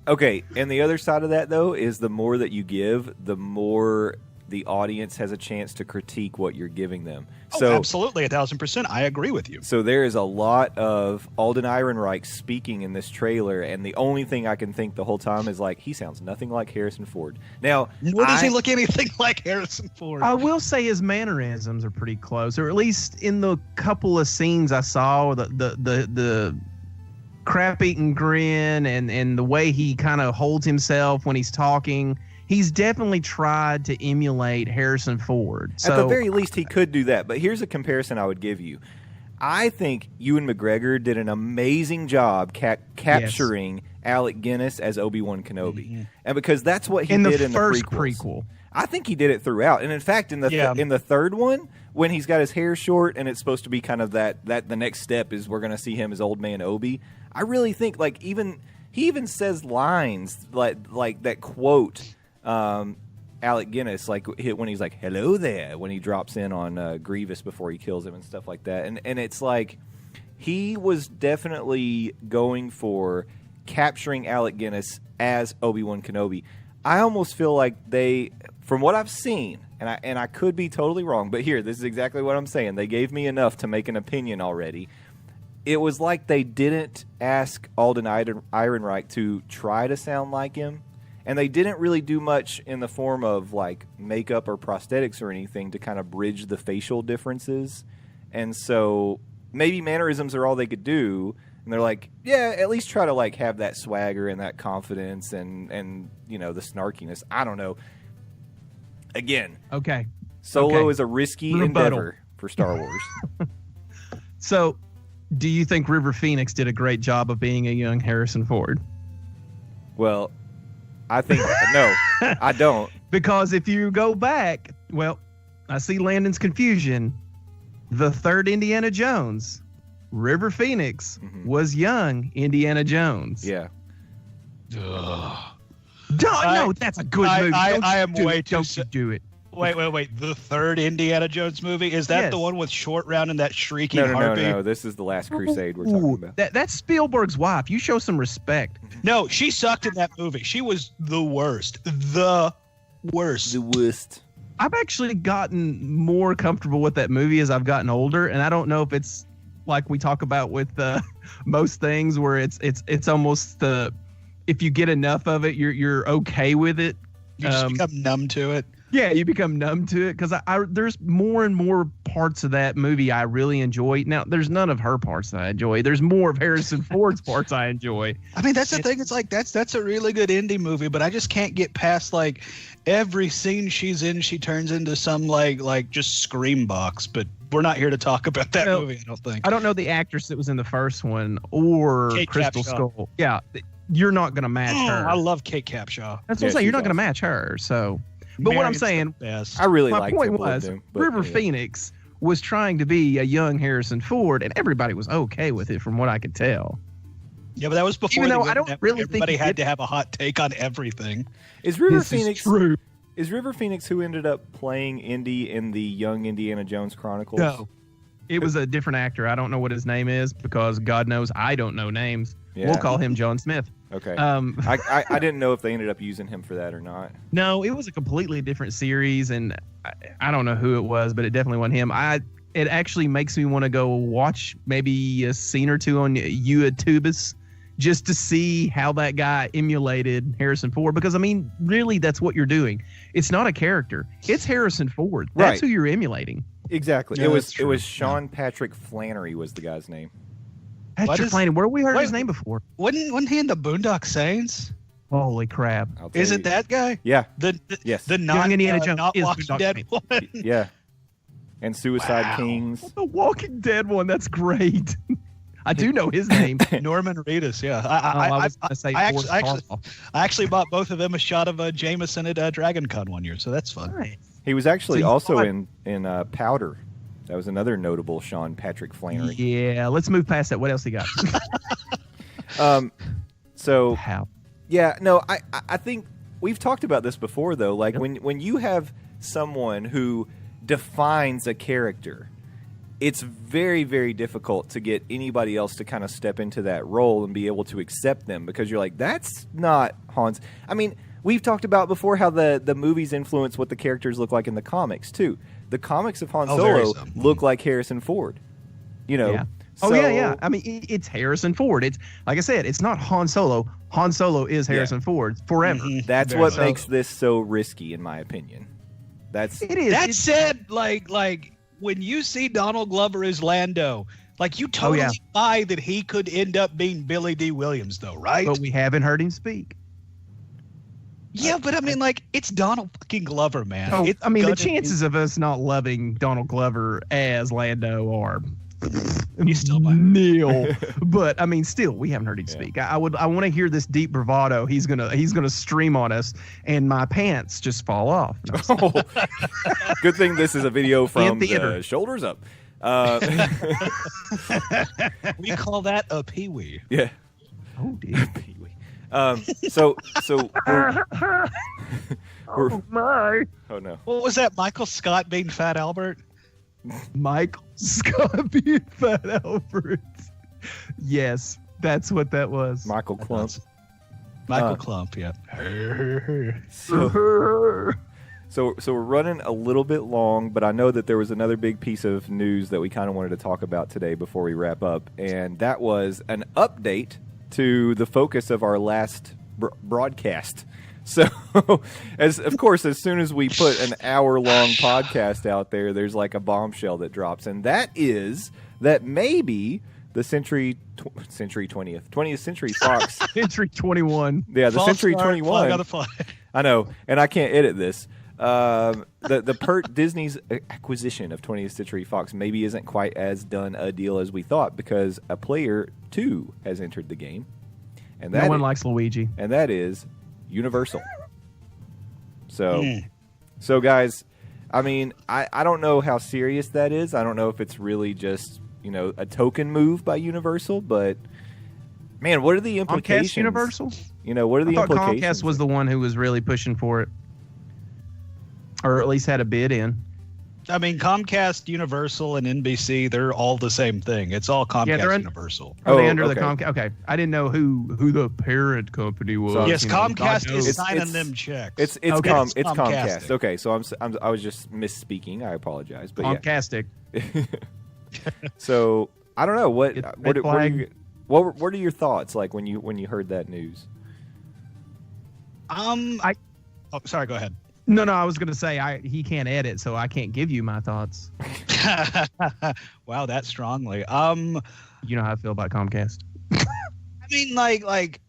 Okay, and the other side of that, though, is the more that you give, the more the audience has a chance to critique what you're giving them. So, absolutely, 1,000%. I agree with you. So there is a lot of Alden Ehrenreich speaking in this trailer, and the only thing I can think the whole time is like, he sounds nothing like Harrison Ford. Now, nor does he look anything like Harrison Ford. I will say his mannerisms are pretty close, or at least in the couple of scenes I saw, the crap-eating grin and the way he kind of holds himself when he's talking. He's definitely tried to emulate Harrison Ford. So, at the very least, he could do that. But here's a comparison I would give you. I think Ewan McGregor did an amazing job capturing Alec Guinness as Obi-Wan Kenobi. Mm-hmm. And because that's what he did in the first prequel. I think he did it throughout. And in fact, in the third one, when he's got his hair short and it's supposed to be kind of that the next step is we're going to see him as old man Obi, I really think like he even says lines like that quote Alec Guinness, like when he's like, hello there, when he drops in on Grievous before he kills him and stuff like that. And it's like he was definitely going for capturing Alec Guinness as Obi-Wan Kenobi. I almost feel like they, from what I've seen, and I could be totally wrong, but here, this is exactly what I'm saying. They gave me enough to make an opinion already. It was like they didn't ask Alden Ehrenreich to try to sound like him. And they didn't really do much in the form of like makeup or prosthetics or anything to kind of bridge the facial differences. And so maybe mannerisms are all they could do. And they're like, yeah, at least try to like have that swagger and that confidence and you know, the snarkiness. I don't know. Again, Solo is a risky endeavor for Star Wars. So, do you think River Phoenix did a great job of being a young Harrison Ford? Well, I think no, I don't. Because if you go back, well, I see Landon's confusion. The third Indiana Jones, River Phoenix was young Indiana Jones. Yeah. No, that's a good movie. I am way too. Don't do it. Wait. The third Indiana Jones movie? Is that the one with Short Round and that shrieking harpy? No. This is The Last Crusade we're talking about. That's Spielberg's wife. You show some respect. No, she sucked in that movie. She was the worst. The worst. I've actually gotten more comfortable with that movie as I've gotten older, and I don't know if it's like we talk about with most things where it's almost if you get enough of it, you're okay with it. You just become numb to it. Yeah, you become numb to it because there's more and more parts of that movie I really enjoy. Now, there's none of her parts that I enjoy. There's more of Harrison Ford's parts I enjoy. I mean, that's the thing. It's like that's a really good indie movie, but I just can't get past like every scene she's in, she turns into some like just scream box. But we're not here to talk about that movie, I don't think. I don't know the actress that was in the first one or Kate Crystal Capshaw. Skull. Yeah, you're not going to match her. I love Kate Capshaw. That's what I'm saying. You're not going to match her. So. But what I'm saying, I really my liked point was, River Phoenix was trying to be a young Harrison Ford, and everybody was okay with it, from what I could tell. Yeah, but that was before. Even though I don't really think everybody had to have a hot take on everything. Is River Phoenix true? Is River Phoenix who ended up playing Indy in the Young Indiana Jones Chronicles? No, it was a different actor. I don't know what his name is because God knows I don't know names. Yeah. We'll call him John Smith. Okay. I didn't know if they ended up using him for that or not. No, it was a completely different series, and I don't know who it was, but it definitely wasn't him. It actually makes me want to go watch maybe a scene or two on YouTubes just to see how that guy emulated Harrison Ford. Because, I mean, really, that's what you're doing. It's not a character. It's Harrison Ford. That's Right. who you're emulating. Exactly. Yeah, it that's true. was Sean Patrick Flannery was the guy's name. Patrick Flannery. Where have we heard his name before? Wasn't he in the Boondock Saints? Holy crap. I'll tell Isn't you. that guy? Yeah. The Yes. not, Indiana Jones not is Walking Boondock Dead Saints. one. Yeah. And Suicide Wow. Kings. The Walking Dead one. That's great. I do know his name. Norman Reedus, yeah. I was going to say I Boris actually- Karloff. I actually bought both of them a shot of Jameson at Dragon Con one year, so that's fun. Nice. He was actually So you also thought- in Powder. That was another notable Sean Patrick Flannery. Yeah, let's move past that. What else he got? So How? yeah, no, I think we've talked about this before though. Like when you have someone who defines a character, it's very, very difficult to get anybody else to kind of step into that role and be able to accept them, because you're like, that's not Hans. I mean, we've talked about before how the movies influence what the characters look like in the comics too. The comics of Han very Solo so. look like Harrison Ford. You know. Yeah. So, Yeah. I mean, it's Harrison Ford. It's like I said, it's not Han Solo. Han Solo is Harrison Ford forever. Mhm. That's Very what so. makes this so risky, in my opinion. That's It is. That It's- said, like when you see Donald Glover as Lando, like you totally yeah. buy that he could end up being Billy D. Williams, though, right? but we haven't heard him speak. Yeah, but I mean, like, it's Donald fucking Glover, man. Oh, It's I mean, the gonna chances of us not loving Donald Glover as Lando are You still might. nil. But I mean, still, we haven't heard him Yeah. speak. I want to hear this deep bravado. He's gonna stream on us, and my pants just fall off. oh, good thing this is a video from theater. the shoulders up. We call that a peewee. Yeah. Oh dear. Pee-wee. So we're, Oh my. oh no. What was that? Michael Scott being Fat Albert? Michael Scott being Fat Albert. Yes, that's what that was. Michael Clump. Michael Uh, Clump, yeah. So we're running a little bit long, but I know that there was another big piece of news that we kind of wanted to talk about today before we wrap up, and that was an update to the focus of our last broadcast. So, as soon as we put an hour-long podcast out there, there's like a bombshell that drops, and that is that maybe the 20th Century Fox, Century 21. yeah, the False Century start, 21. flag on the flag. I know, and I can't edit this. Disney's acquisition of 20th Century Fox maybe isn't quite as done a deal as we thought, because a player 2 has entered the game, and No one likes Luigi. and that is Universal. So, Mm. so guys, I mean, I don't know how serious that is. I don't know if it's really just a token move by Universal, but man, what are the implications? Comcast Universal? What are the I thought implications? Comcast was the one who was really pushing for it, or at least had a bid in. I mean, Comcast, Universal, and NBC, they're all the same thing. It's all Comcast they're Universal. Are they Oh, under the okay. Comcast? Okay, I didn't know who the parent company was. So- Yes, you know, Comcast God is knows. signing them checks. It's Okay. it's Comcastic. Comcast. Okay, so I was just misspeaking. I apologize, but Comcastic. yeah. So I don't know what Get the what red what are, flag. you, what are your thoughts like when you heard that news? Oh, sorry, go ahead. No, I was gonna say he can't edit, so I can't give you my thoughts. Wow, that strongly. You know how I feel about Comcast. I mean, like,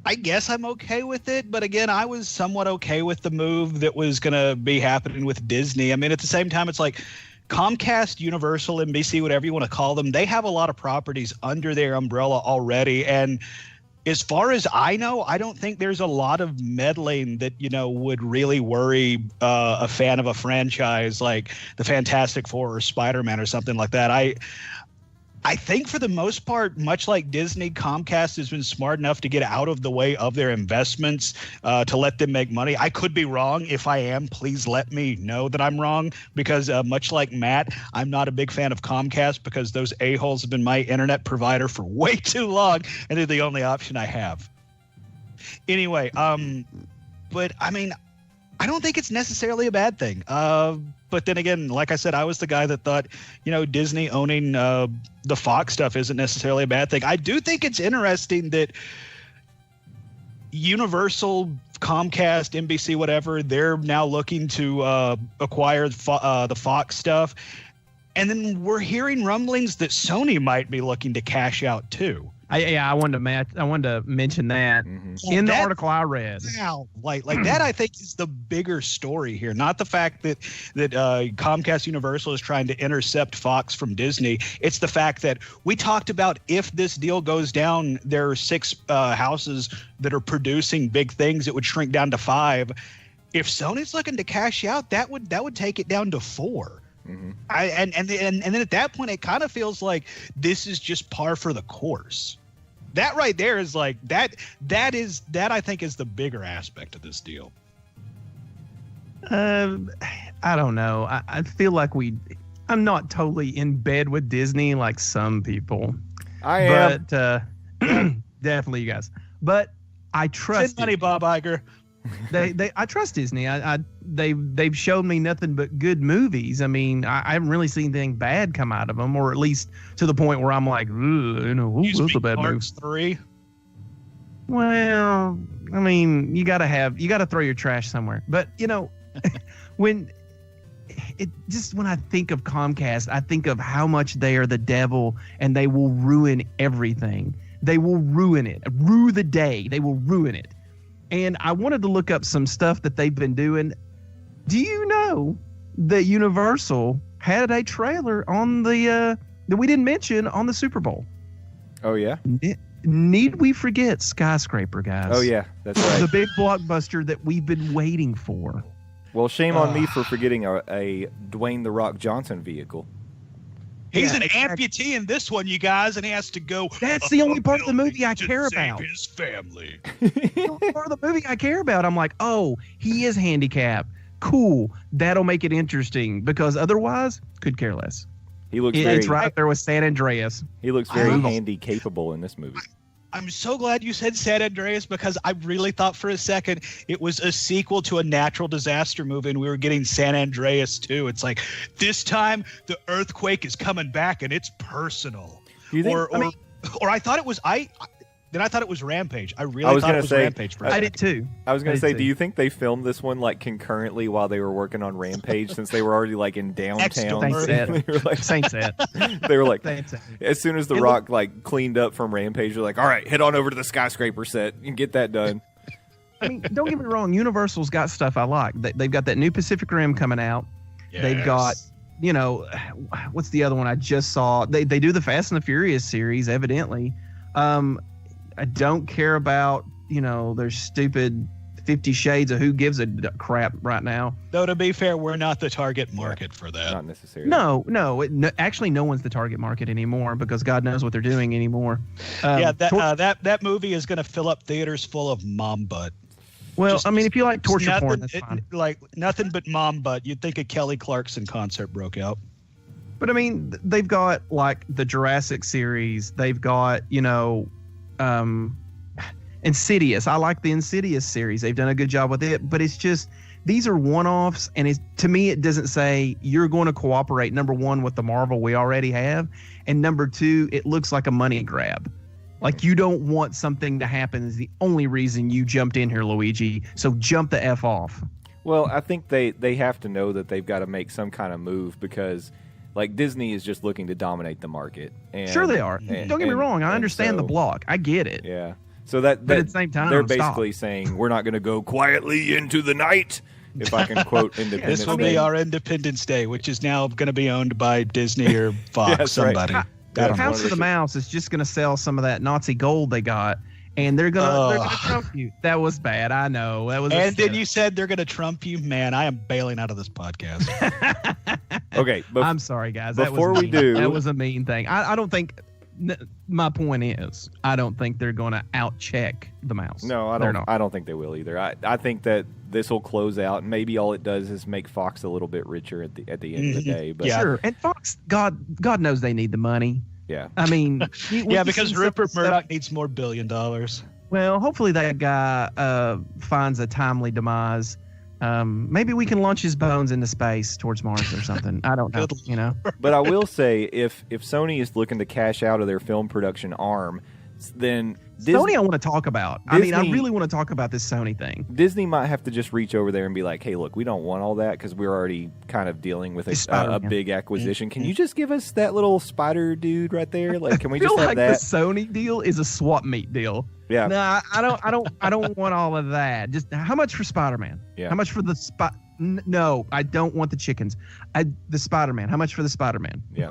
I guess I'm okay with it, but again, I was somewhat okay with the move that was going to be happening with Disney. I mean, at the same time, it's like Comcast, Universal, NBC, whatever you want to call them, they have a lot of properties under their umbrella already, and as far as I know, I don't think there's a lot of meddling that, would really worry a fan of a franchise like the Fantastic Four or Spider-Man or something like that. I think for the most part, much like Disney, Comcast has been smart enough to get out of the way of their investments to let them make money. I could be wrong. If I am, please let me know that I'm wrong, because much like Matt, I'm not a big fan of Comcast because those a-holes have been my internet provider for way too long, and they're the only option I have. Anyway, but I mean, I don't think it's necessarily a bad thing. But then again, like I said, I was the guy that thought, Disney owning the Fox stuff isn't necessarily a bad thing. I do think it's interesting that Universal, Comcast, NBC, whatever, they're now looking to acquire the Fox stuff. And then we're hearing rumblings that Sony might be looking to cash out too. I wanted to mention that in the article I read. Wow, like that, I think is the bigger story here. Not the fact that Comcast Universal is trying to intercept Fox from Disney. It's the fact that we talked about if this deal goes down, there are 6 houses that are producing big things. It would shrink down to 5. If Sony's looking to cash out, that would take it down to 4. Mm-hmm. And then at that point, it kind of feels like this is just par for the course. That right there is like that I think is the bigger aspect of this deal. I don't know. I feel like I'm not totally in bed with Disney like some people. I am. But definitely you guys. But I trust money, Bob Iger. I trust Disney. They've shown me nothing but good movies. I mean, I haven't really seen anything bad come out of them, or at least to the point where I'm like, what's a bad movie? 3. Well, I mean, you gotta throw your trash somewhere. But when I think of Comcast, I think of how much they are the devil and they will ruin everything. They will ruin it. Rue the day. They will ruin it. And I wanted to look up some stuff that they've been doing. Do you know that Universal had a trailer on that we didn't mention on the Super Bowl? Oh, yeah? Need we forget Skyscraper, guys? Oh, yeah, that's right. The big blockbuster that we've been waiting for. Well, shame on me for forgetting a Dwayne The Rock Johnson vehicle. He's an amputee in this one, you guys, and he has to go. That's the only part of the movie I care about. His family. The only part of the movie I care about. I'm like, oh, he is handicapped. Cool. That'll make it interesting because otherwise, could care less. He looks It's right up there with San Andreas. He looks very handy capable in this movie. I'm so glad you said San Andreas because I really thought for a second it was a sequel to a natural disaster movie and we were getting San Andreas too. It's like this time the earthquake is coming back and it's personal. You think, or I thought it was Then I thought it was Rampage. I really thought it was Rampage for a second. I did too. I was going to say, do you think they filmed this one like concurrently while they were working on Rampage since they were already like in downtown? Same set. They were like, as soon as The Rock like cleaned up from Rampage, they're like, all right, head on over to the Skyscraper set and get that done. I mean, don't get me wrong. Universal's got stuff I like. They've got that new Pacific Rim coming out. Yes. They've got, what's the other one I just saw? They do the Fast and the Furious series, evidently. I don't care about, their stupid 50 Shades of who gives a crap right now. Though, to be fair, we're not the target market for that. Not necessarily. No. Actually, no one's the target market anymore because God knows what they're doing anymore. That movie is going to fill up theaters full of mom butt. Well, if you like torture porn, that's fine. Like nothing but mom butt. You'd think a Kelly Clarkson concert broke out. But they've got like the Jurassic series. They've got, Insidious. I like the Insidious series. They've done a good job with it, but it's just these are one-offs, and to me it doesn't say you're going to cooperate, number one, with the Marvel we already have, and number two, it looks like a money grab. Like you don't want something to happen is the only reason you jumped in here, Luigi. So jump the F off. Well, I think they have to know that they've got to make some kind of move because like Disney is just looking to dominate the market. And, sure they are. Don't get me wrong. I understand the block. I get it. Yeah. So that but at the same time, they're basically saying we're not going to go quietly into the night. If I can quote Independence This will be our Independence Day, which is now going to be owned by Disney or Fox, somebody. Right. House of the Mouse is just going to sell some of that Nazi gold they got, and they're going to trump you. That was bad. I know. And then you said they're going to trump you. Man, I am bailing out of this podcast. Okay. I'm sorry, guys. That was a mean thing. I don't think. My point is, I don't think they're going to out-check the Mouse. No, I don't think they will either. I think that this will close out, and maybe all it does is make Fox a little bit richer at the end of the day. But sure, and Fox, God knows they need the money. Yeah, I mean, because Rupert Murdoch needs more $1 billion. Well, hopefully that guy finds a timely demise. Maybe we can launch his bones into space towards Mars or something. I don't know. You know. But I will say, if Sony is looking to cash out of their film production arm, then Sony I want to talk about. I mean, I Disney- really want to talk about this Sony thing. Disney might have to just reach over there and be like, hey, look, we don't want all that because we're already kind of dealing with a Spider-Man. big acquisition. Can you just give us that little spider dude right there? Like, can we I feel just have like that? the Sony deal is a swap meet deal. Yeah. No, I don't want all of that. Just how much for Spider-Man? Yeah. How much for the No, I don't want the chickens. The Spider-Man. How much for the Spider-Man? Yeah.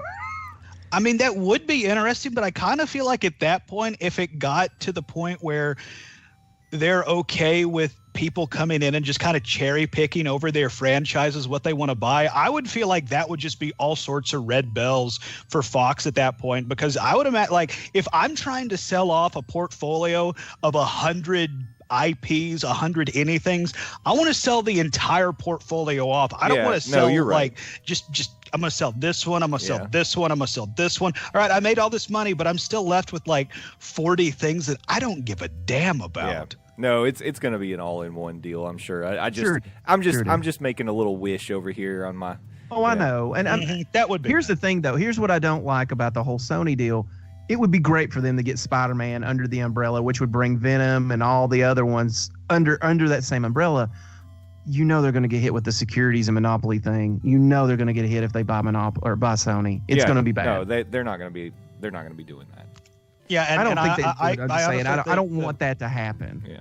I mean, that would be interesting, but I kind of feel like at that point, if it got to the point where they're okay with people coming in and just kind of cherry picking over their franchises what they want to buy, I would feel like that would just be all sorts of red bells for Fox at that point, because I would imagine, like, if I'm trying to sell off a portfolio of 100 IPs, 100 anythings, I want to sell the entire portfolio off. I don't Yeah, want to no, sell you're right. like just I'm going to sell this one. I'm going to sell Yeah. this one. I'm going to sell this one. All right, I made all this money, but I'm still left with like 40 things that I don't give a damn about. No, it's going to be an all-in-one deal, I'm sure. I'm Sure just it is. making a little wish over here on my. Oh, I Yeah. know. And That would be. here's the thing, though. Here's what I don't like about the whole Sony deal. It would be great for them to get Spider-Man under the umbrella, which would bring Venom and all the other ones under that same umbrella. You know they're going to get hit with the securities and monopoly thing. You know they're going to get hit if they buy buy Sony. It's Yeah, going to be bad. No, they're not going to be. They're not going to be doing that. Yeah, and I don't think they I, do. I'm just saying. I don't think want that to happen. Yeah.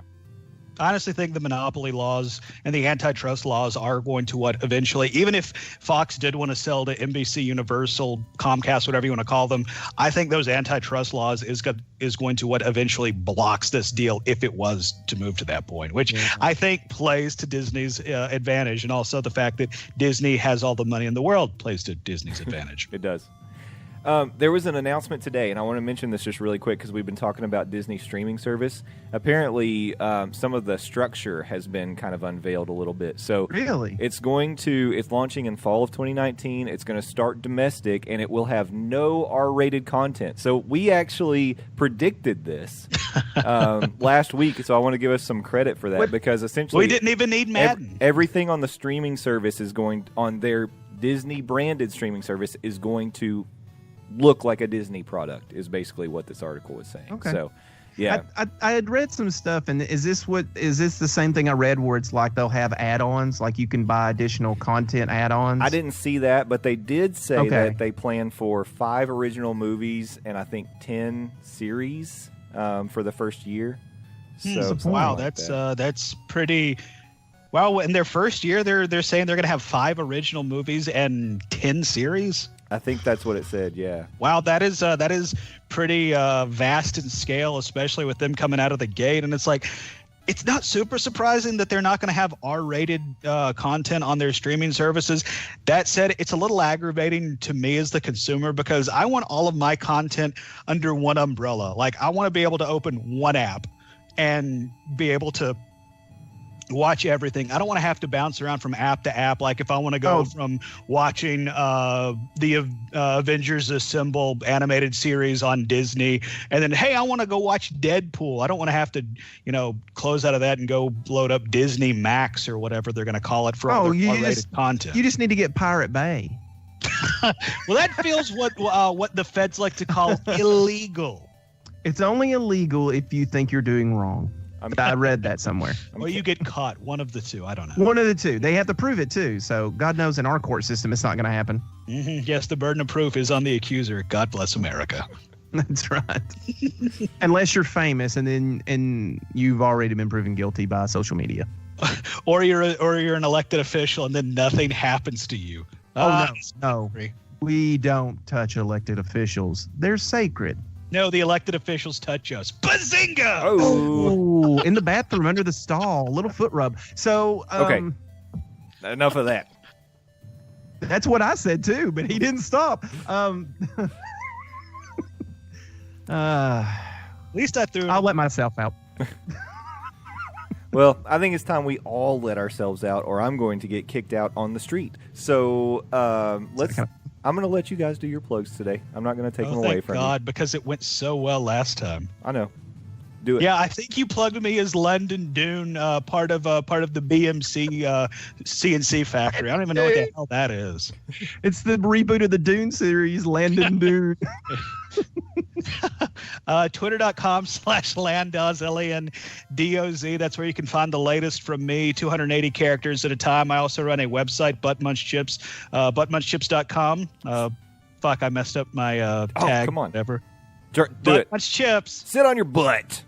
I honestly think the monopoly laws and the antitrust laws are going to eventually, even if Fox did want to sell to NBC, Universal, Comcast, whatever you want to call them, I think those antitrust laws is going to eventually blocks this deal if it was to move to that point, which I think plays to Disney's advantage, and also the fact that Disney has all the money in the world plays to Disney's advantage. It does. There was an announcement today, and I want to mention this just really quick because we've been talking about Disney streaming service. Apparently, some of the structure has been kind of unveiled a little bit. So Really? it's launching in fall of 2019. It's going to start domestic, and it will have no R-rated content. So we actually predicted this last week. So I want to give us some credit for that because essentially We didn't even need Madden. everything on the streaming service is going on their Disney branded streaming service is going to look like a Disney product is basically what this article was saying. Okay. So, yeah. I had read some stuff, and is this the same thing I read where it's like they'll have add-ons, like you can buy additional content add-ons? I didn't see that, but they did say Okay. that they plan for 5 original movies and I think 10 series for the first year. So Wow, something like that. that's pretty. Wow, in their first year, they're saying they're going to have 5 original movies and 10 series. I think that's what it said. Yeah. Wow, that is pretty vast in scale, especially with them coming out of the gate. And it's like, it's not super surprising that they're not going to have R-rated content on their streaming services. That said, it's a little aggravating to me as the consumer because I want all of my content under one umbrella. Like, I want to be able to open one app and be able to watch everything. I don't want to have to bounce around from app to app. Like if I want to go from watching the Avengers Assemble animated series on Disney, and then, hey, I want to go watch Deadpool. I don't want to have to, close out of that and go load up Disney Max or whatever they're going to call it for all their R-rated content. You just need to get Pirate Bay. Well, that feels what the feds like to call illegal. It's only illegal if you think you're doing wrong. I read that somewhere. Or you get caught. One of the two. I don't know. One of the two. They have to prove it too. So God knows in our court system it's not going to happen. Mm-hmm. Yes, the burden of proof is on the accuser. God bless America. That's right. Unless you're famous and you've already been proven guilty by social media. or you're an elected official and then nothing happens to you. No. We don't touch elected officials. They're sacred. No, the elected officials touch us. Bazinga! Oh, in the bathroom under the stall, little foot rub. So, Okay. Enough of that. That's what I said too, but he didn't stop. At least I threw. I'll let myself out. Well, I think it's time we all let ourselves out, or I'm going to get kicked out on the street. So I'm going to let you guys do your plugs today. I'm not going to take them away thank from God, because it went so well last time. you. I know. Do it. Yeah, I think you plugged me as London Dune, part of the BMC CNC factory. I don't even know what the hell that is. It's the reboot of the Dune series, Landon Dune. Twitter.com/Landoz, LANDOZ. That's where you can find the latest from me, 280 characters at a time. I also run a website, Butt Munch Chips, buttmunchchips.com. Fuck, I messed up my tag. Come on. Whatever. Do Butt it. Munch Chips. Sit on your butt.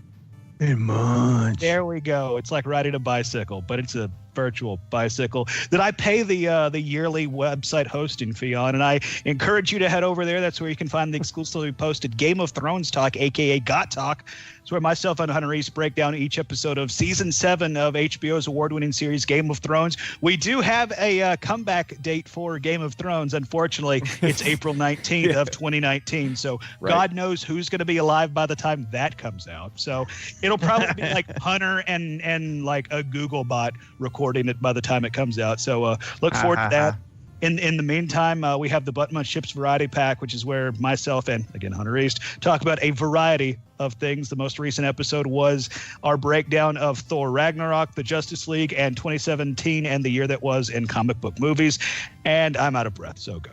Hey, Munch. There we go. It's like riding a bicycle, but it's a virtual bicycle that I pay the yearly website hosting fee on, and I encourage you to head over there. That's where you can find the exclusively posted Game of Thrones talk, aka Got Talk. It's where myself and Hunter East break down each episode of season 7 of HBO's award-winning series Game of Thrones. We do have a comeback date for Game of Thrones. Unfortunately, it's April 19th of 2019. So God knows who's going to be alive by the time that comes out. So it'll probably be like Hunter and like a Google bot recording it by the time it comes out. So look forward to that. In the meantime, we have the Butt Munch Chips Variety Pack, which is where myself and, again, Hunter East, talk about a variety of things. The most recent episode was our breakdown of Thor Ragnarok, the Justice League, and 2017 and the year that was in comic book movies. And I'm out of breath, so go.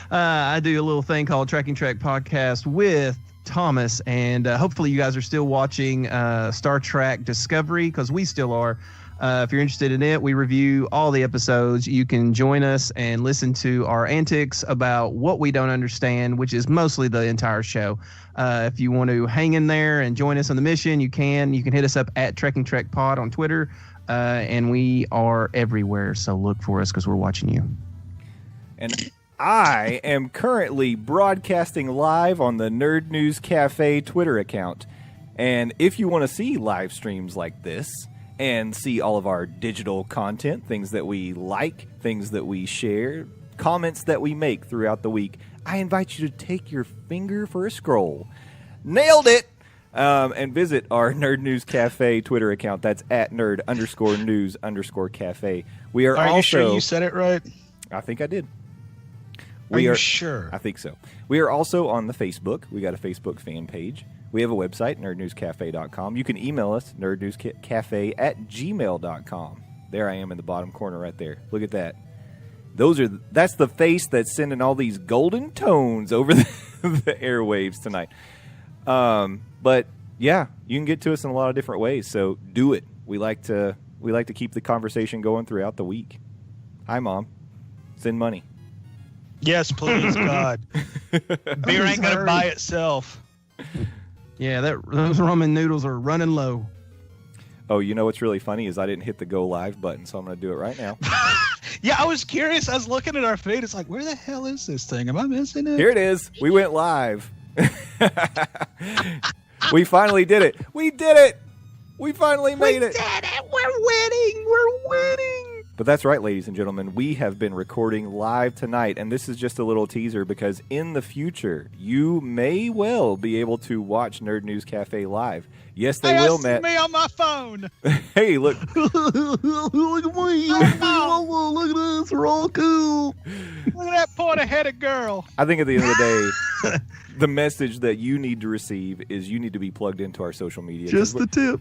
I do a little thing called Tracking Track Podcast with Thomas, and hopefully you guys are still watching Star Trek Discovery, because we still are. If you're interested in it, we review all the episodes. You can join us and listen to our antics about what we don't understand, which is mostly the entire show. If you want to hang in there and join us on the mission, you can. You can hit us up at Trekking Trek Pod on Twitter, and we are everywhere. So look for us because we're watching you. And I am currently broadcasting live on the Nerd News Cafe Twitter account. And if you want to see live streams like this, and see all of our digital content, things that we like, things that we share, comments that we make throughout the week, I invite you to take your finger for a scroll. Nailed it! And visit our Nerd News Cafe Twitter account. That's at nerd_news_cafe. We are also... you sure you said it right? I think I did. Are you sure? I think so. We are also on the Facebook. We got a Facebook fan page. We have a website, nerdnewscafe.com. You can email us, nerdnewscafe@gmail.com. There I am in the bottom corner right there. Look at that. That's the face that's sending all these golden tones over the airwaves tonight. But yeah, you can get to us in a lot of different ways, so do it. We like to keep the conversation going throughout the week. Hi, Mom. Send money. Yes, please, God. Beer ain't going to buy itself. Yeah, those ramen noodles are running low. Oh, you know what's really funny is I didn't hit the go live button, so I'm going to do it right now. Yeah, I was curious. I was looking at our feed. It's like, where the hell is this thing? Am I missing it? Here it is. We went live. We finally did it. We did it. We finally made it. We did it. We're winning. We're winning. But that's right, ladies and gentlemen. We have been recording live tonight, and this is just a little teaser because in the future, you may well be able to watch Nerd News Cafe live. Yes, they will, Matt. Me on my phone. Hey, look. Look at me. Oh, look at us. We're all cool. Look at that pointy-headed girl. I think at the end of the day, the message that you need to receive is you need to be plugged into our social media. Just the tip.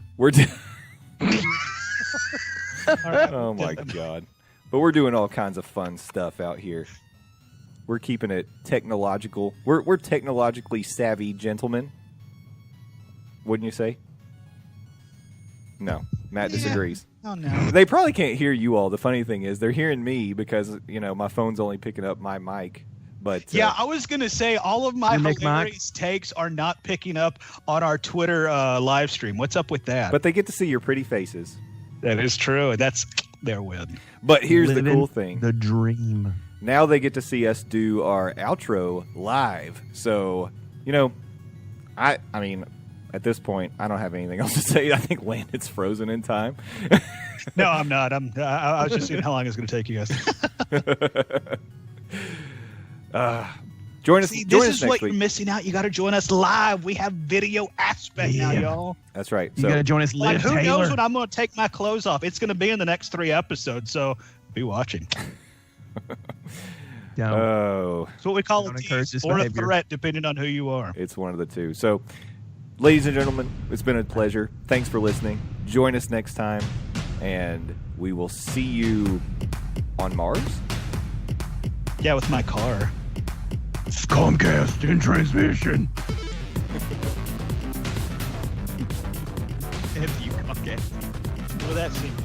Oh my God. But we're doing all kinds of fun stuff out here. We're keeping it technological. We're technologically savvy gentlemen. Wouldn't you say? No. Matt disagrees. Oh no. They probably can't hear you all. The funny thing is they're hearing me because, my phone's only picking up my mic. But yeah, I was going to say all of my hilarious takes are not picking up on our Twitter live stream. What's up with that? But they get to see your pretty faces. That is true. That's their win. But here's the cool thing. The dream. Now they get to see us do our outro live. So, I mean, at this point, I don't have anything else to say. I think Landon's frozen in time. No, I'm not. I was just seeing how long it's going to take you guys. Join us. See, join this us is next what week. you're missing out. You got to join us live. We have video aspect now, y'all. That's right. You got to join us live. Who knows when I'm going to take my clothes off? It's going to be in the next 3 episodes, so be watching. Oh, it's what we call a tease or a threat, depending on who you are. It's one of the two. So ladies and gentlemen, it's been a pleasure. Thanks for listening. Join us next time, and we will see you on Mars. Yeah, with my car. It's Comcast in transmission. If you Comcast. What would that seem?